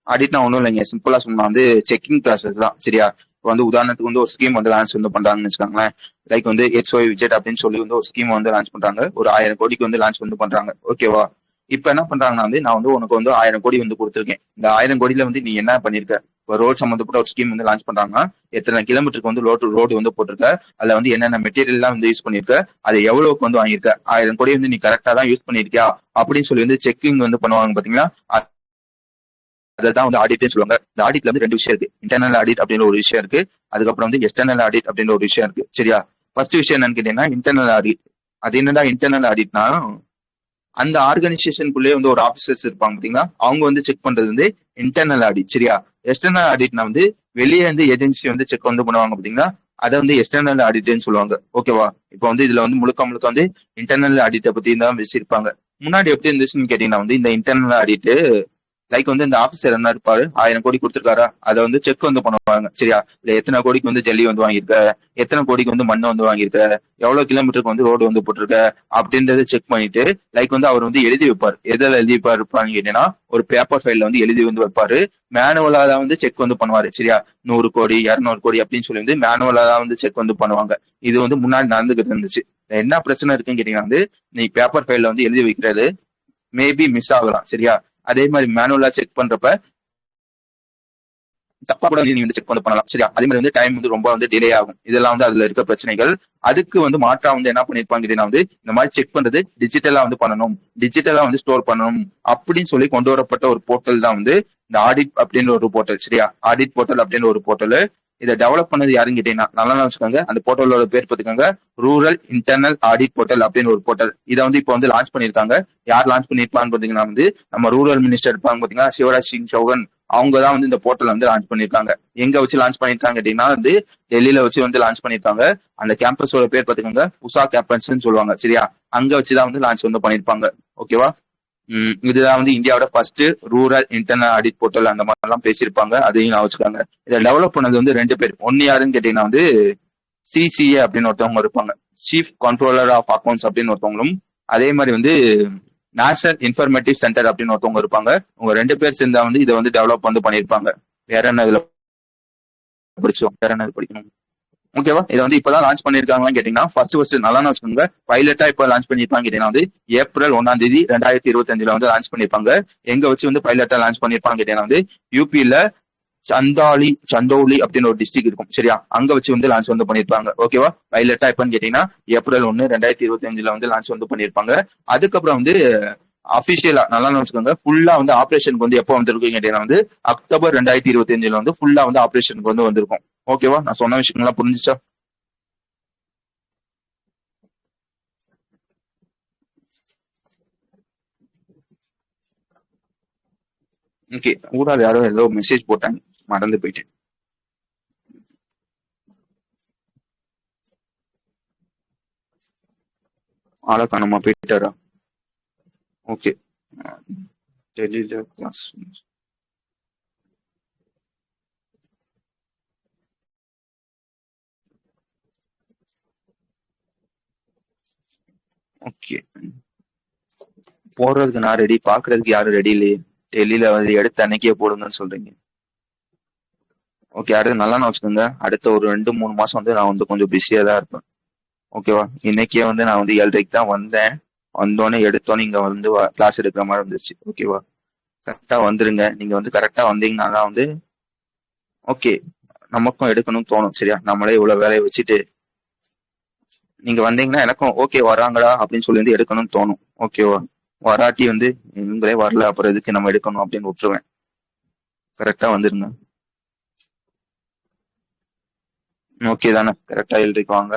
ஆடிட்னா ஒன்றும் இல்லைங்க, சிம்பிளா சொன்னா வந்து செக்கிங் ப்ராசஸ் தான். சரியா? இப்போ வந்து உதாரணத்துக்கு வந்து ஒரு ஸ்கீம் வந்து லான்ச் வந்து பண்றாங்கன்னு வச்சுக்கோங்களேன். லைக் வந்து XY விஜெட் அப்படின்னு சொல்லி வந்து ஒரு ஸ்கீம் வந்து லான்ச் பண்றாங்க, ஒரு 1000 கோடிக்கு வந்து லான்ச் வந்து பண்றாங்க. ஓகேவா? இப்ப என்ன பண்றாங்கன்னா வந்து நான் வந்து உனக்கு வந்து 1000 கோடி வந்து கொடுத்துருக்கேன். இந்த 1000 கோடியில வந்து நீ என்ன பண்ணிருக்க, இப்போ ரோட் சம்பந்தப்பட்ட ஒரு ஸ்கீம் வந்து லான்ச் பண்றாங்கன்னா எத்தனை கிலோமீட்டருக்கு வந்து ரோடு வந்து போட்டிருக்க, அதுல வந்து என்னென்ன மெட்டீரியல் எல்லாம் வந்து யூஸ் பண்ணிருக்க, அதை எவ்வளவுக்கு வந்து வாங்கியிருக்க, 1000 கோடி வந்து நீ கரெக்டா தான் யூஸ் பண்ணிருக்கியா அப்படின்னு சொல்லி வந்து செக்கிங் வந்து பண்ணுவாங்க பாத்தீங்களா, அதான் வந்து ஆடிட்டே சொல்லுவாங்க. இந்த ஆடிட்ல வந்து 2 விஷயம் இருக்கு. இன்டர்னல் ஆடிட் அப்படின்ற ஒரு விஷயம் இருக்கு, அதுக்கப்புறம் வந்து எக்ஸ்டர்னல் ஆடிட் அப்படின்ற ஒரு விஷயம் இருக்கு. சரியா? ஃபர்ஸ்ட் விஷயம் என்னன்னு கேட்டீங்கன்னா இன்டர்னல் ஆடிட். அது என்னடா இன்டர்னல் ஆடிட்னா, அந்த ஆர்கனைசேஷனுக்குள்ளே வந்து ஒரு ஆபீசர்ஸ் இருப்பாங்க பாத்தீங்களா, அவங்க வந்து செக் பண்றது வந்து இன்டர்னல் ஆடிட். சரியா? எக்ஸ்டர்னல் ஆடிட்னா வந்து வெளியே வந்து ஏஜென்சி வந்து செக் வந்து பண்ணுவாங்க பாத்தீங்களா, அதை வந்து எக்ஸ்டர்னல் ஆடிட்னு சொல்லுவாங்க. ஓகேவா? இப்போ வந்து இதுல வந்து முழுக்க முழுக்க வந்து இன்டர்னல் ஆடிட்டை பத்தி தான் பேசியிருப்பாங்க. முன்னாடி எப்படி இருந்துச்சுன்னு கேட்டீங்கன்னா வந்து இந்த இன்டர்னல் ஆடிட் லைக் வந்து இந்த ஆபீசர் என்ன இருப்பாரு 1000 கோடி கொடுத்துருக்காரா அதை வந்து செக் வந்து பண்ணுவாங்க சரியா. இல்ல எத்தனை கோடிக்கு வந்து ஜல்லி வந்து வாங்கியிருக்க, எத்தனை கோடிக்கு வந்து மண் வந்து வாங்கியிருக்க, எவ்வளவு கிலோமீட்டருக்கு வந்து ரோடு வந்து போட்டிருக்க அப்படின்றத செக் பண்ணிட்டு லைக் வந்து அவர் வந்து எழுதி வைப்பார். எதில் எழுதி வைப்பாருப்பான்னு கேட்டீங்கன்னா ஒரு பேப்பர் ஃபைல்ல வந்து எழுதி வந்து வைப்பாரு. மேனுவலா தான் வந்து செக் வந்து பண்ணுவாரு சரியா. 100 கோடி 200 கோடி அப்படின்னு சொல்லி வந்து மேனுவலா தான் வந்து செக் வந்து பண்ணுவாங்க. இது வந்து முன்னாடி நடந்துகிட்டு இருந்துச்சு. என்ன பிரச்சனை இருக்குன்னு கேட்டீங்கன்னா வந்து நீ பேப்பர் ஃபைல்ல வந்து எழுதி வைக்கிறது மேபி மிஸ் ஆகலாம் சரியா. அதே மாதிரி மேனுவலா செக் பண்றப்ப தப்பா கூட நீங்க வந்து செக் வந்து பண்ணலாம் சரியா. அதே மாதிரி வந்து டைம் வந்து ரொம்ப வந்து டிலே ஆகும். இதெல்லாம் வந்து அதுல இருக்க பிரச்சனைகள். அதுக்கு வந்து மாற்றா வந்து என்ன பண்ணிருப்பாங்க கேட்டீங்கன்னா வந்து இந்த மாதிரி செக் பண்றது டிஜிட்டலா வந்து பண்ணணும், டிஜிட்டலா வந்து ஸ்டோர் பண்ணணும் அப்படின்னு சொல்லி கொண்டு வரப்பட்ட ஒரு போர்ட்டல் தான் வந்து இந்த ஆடிட் அப்படின்ற ஒரு போர்ட்டல் சரியா. ஆடிட் போர்ட்டல் அப்படின்ற ஒரு போர்ட்டல். இதை டெவலப் பண்ணது யாருன்னு கேட்டீங்கன்னா நல்லா வச்சுக்கோங்க. அந்த போர்ட்டலோட பேர் பார்த்துக்கோங்க, ரூரல் இன்டர்னல் ஆடிட் போர்ட்டல் அப்படின்னு ஒரு போர்ட்டல். இதை வந்து இப்போ வந்து லான்ச் பண்ணிருக்காங்க. யார் லான்ச் பண்ணிருப்பான்னு பாத்தீங்கன்னா வந்து நம்ம ரூரல் மினிஸ்டர் இருப்பாங்க பாத்தீங்கன்னா சிவராஜ் சிங் சௌஹான். அவங்க தான் வந்து இந்த போர்ட்டல் வந்து லான்ச் பண்ணிருக்காங்க. எங்க வச்சு லான்ச் பண்ணிருக்காங்க கேட்டீங்கன்னா வந்து டெல்லியில வச்சு வந்து லான்ச் பண்ணிருக்காங்க. அந்த கேம்பஸோட பேர் பாத்துக்கோங்க உஷா கேம்பஸ் சொல்லுவாங்க சரியா. அங்க வச்சுதான் வந்து லான்ச் வந்து பண்ணிருப்பாங்க. ஓகேவா. இதுதான் வந்து இந்தியாவோட first rural internal audit portal. அந்த மாதிரி எல்லாம் பேசியிருப்பாங்க. அதையும் நான் வச்சுக்காங்க. இதை டெவலப் பண்ணது வந்து 2 பேர். ஒன்னு யாருன்னு கேட்டீங்கன்னா வந்து சிசிஏ அப்படின்னு ஒருத்தவங்க இருப்பாங்க, சீஃப் கண்ட்ரோலர் ஆஃப் அக்கௌண்ட்ஸ் அப்படின்னு ஒருத்தவங்களும், அதே மாதிரி வந்து நேஷனல் இன்ஃபர்மேட்டிவ் சென்டர் அப்படின்னு ஒருத்தவங்க இருப்பாங்க. உங்க 2 பேர் சேர்ந்தா வந்து இதை வந்து டெவலப் வந்து பண்ணியிருப்பாங்க. வேற என்ன இதுல படிச்சோம், வேற என்ன படிக்கணும். ஓகேவா. இதை வந்து இப்பதான் லான்ச் பண்ணிருக்காங்கன்னு கேட்டீங்கன்னா ஃபர்ஸ்ட் நல்லா வச்சுக்கோங்க. பைலட்டா இப்ப லான்ச் பண்ணிருப்பாங்க கேட்டீங்கன்னா வந்து ஏப்ரல் 1 2025 வந்து லான்ச் பண்ணிருப்பாங்க. எங்க வச்சு வந்து பைலட்டா லான்ச் பண்ணிருப்பாங்க கேட்டீங்கன்னா வந்து யூபியில சந்தௌலி அப்படின்னு ஒரு டிஸ்ட்ரிக்ட் இருக்கும் சரியா. அங்க வச்சு வந்து லான்ச் வந்து பண்ணிருப்பாங்க. ஓகேவா. பைலட்டா எப்பன்னு கேட்டீங்கன்னா ஏப்ரல் 1 2025 வந்து லான்ச் வந்து பண்ணிருப்பாங்க. அதுக்கப்புறம் வந்து அபிஷியலா நல்லா வச்சுக்கோங்க ஃபுல்லா வந்து ஆபரேஷனுக்கு வந்து எப்போ வந்திருக்கும் கேட்டீங்கன்னா வந்து அக்டோபர் 2025 வந்து ஃபுல்லா வந்து ஆபரேஷனுக்கு வந்து வந்திருக்கும். ஓகேவா. நான் சொன்ன விஷயங்கள்லாம் புரிஞ்சுச்சா? ஓகே. ஊடால யாரோ ஏதோ மெசேஜ் போட்டாங்க, மறந்து போயிட்டேன். ஆளை காணாம போயிட்டாரா? ஓகே. தெரியல கிளாஸ். ஓகே. போடுறதுக்கு நான் ரெடி, பாக்குறதுக்கு யாரும் ரெடி இல்லையே. டெல்லியில வந்து எடுத்து அன்னைக்கே போடுங்கன்னு சொல்றீங்க. ஓகே. அடுத்து நல்லா வச்சுக்கோங்க. அடுத்த ஒரு 2-3 மாசம் வந்து நான் வந்து கொஞ்சம் பிஸியா தான் இருப்பேன். ஓகேவா. இன்னைக்கே வந்து நான் வந்து 7:30க்கு தான் வந்தேன். வந்தோடனே எடுத்தோன்னே இங்க வந்து கிளாஸ் எடுக்கிற மாதிரி இருந்துச்சு. ஓகேவா. கரெக்டா வந்துருங்க. நீங்க வந்து கரெக்டா வந்தீங்கன்னா தான் வந்து ஓகே நமக்கும் எடுக்கணும்னு தோணும் சரியா. நம்மளே இவ்வளவு வேலையை வச்சுட்டு நீங்க வந்தீங்கன்னா எனக்கும் ஓகே வராங்கடா அப்படின்னு சொல்லி வந்து எடுக்கணும்னு தோணும். ஓகேவா. வராட்டி வந்து இவங்களே வரல அப்புறம் எதுக்கு நம்ம எடுக்கணும் அப்படின்னு விட்டுருவேன். கரெக்டா வந்துருங்க. ஓகே தானே. கரெக்டா எழுதிக்கு வாங்க.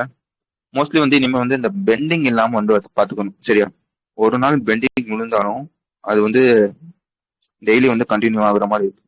மோஸ்ட்லி வந்து இனிமே வந்து இந்த பெண்டிங் இல்லாம வந்து பாத்துக்கணும் சரியா. ஒரு நாள் பெண்டிங் விழுந்தாலும் அது வந்து டெய்லி வந்து கண்டினியூ ஆகுற மாதிரி இருக்கும்.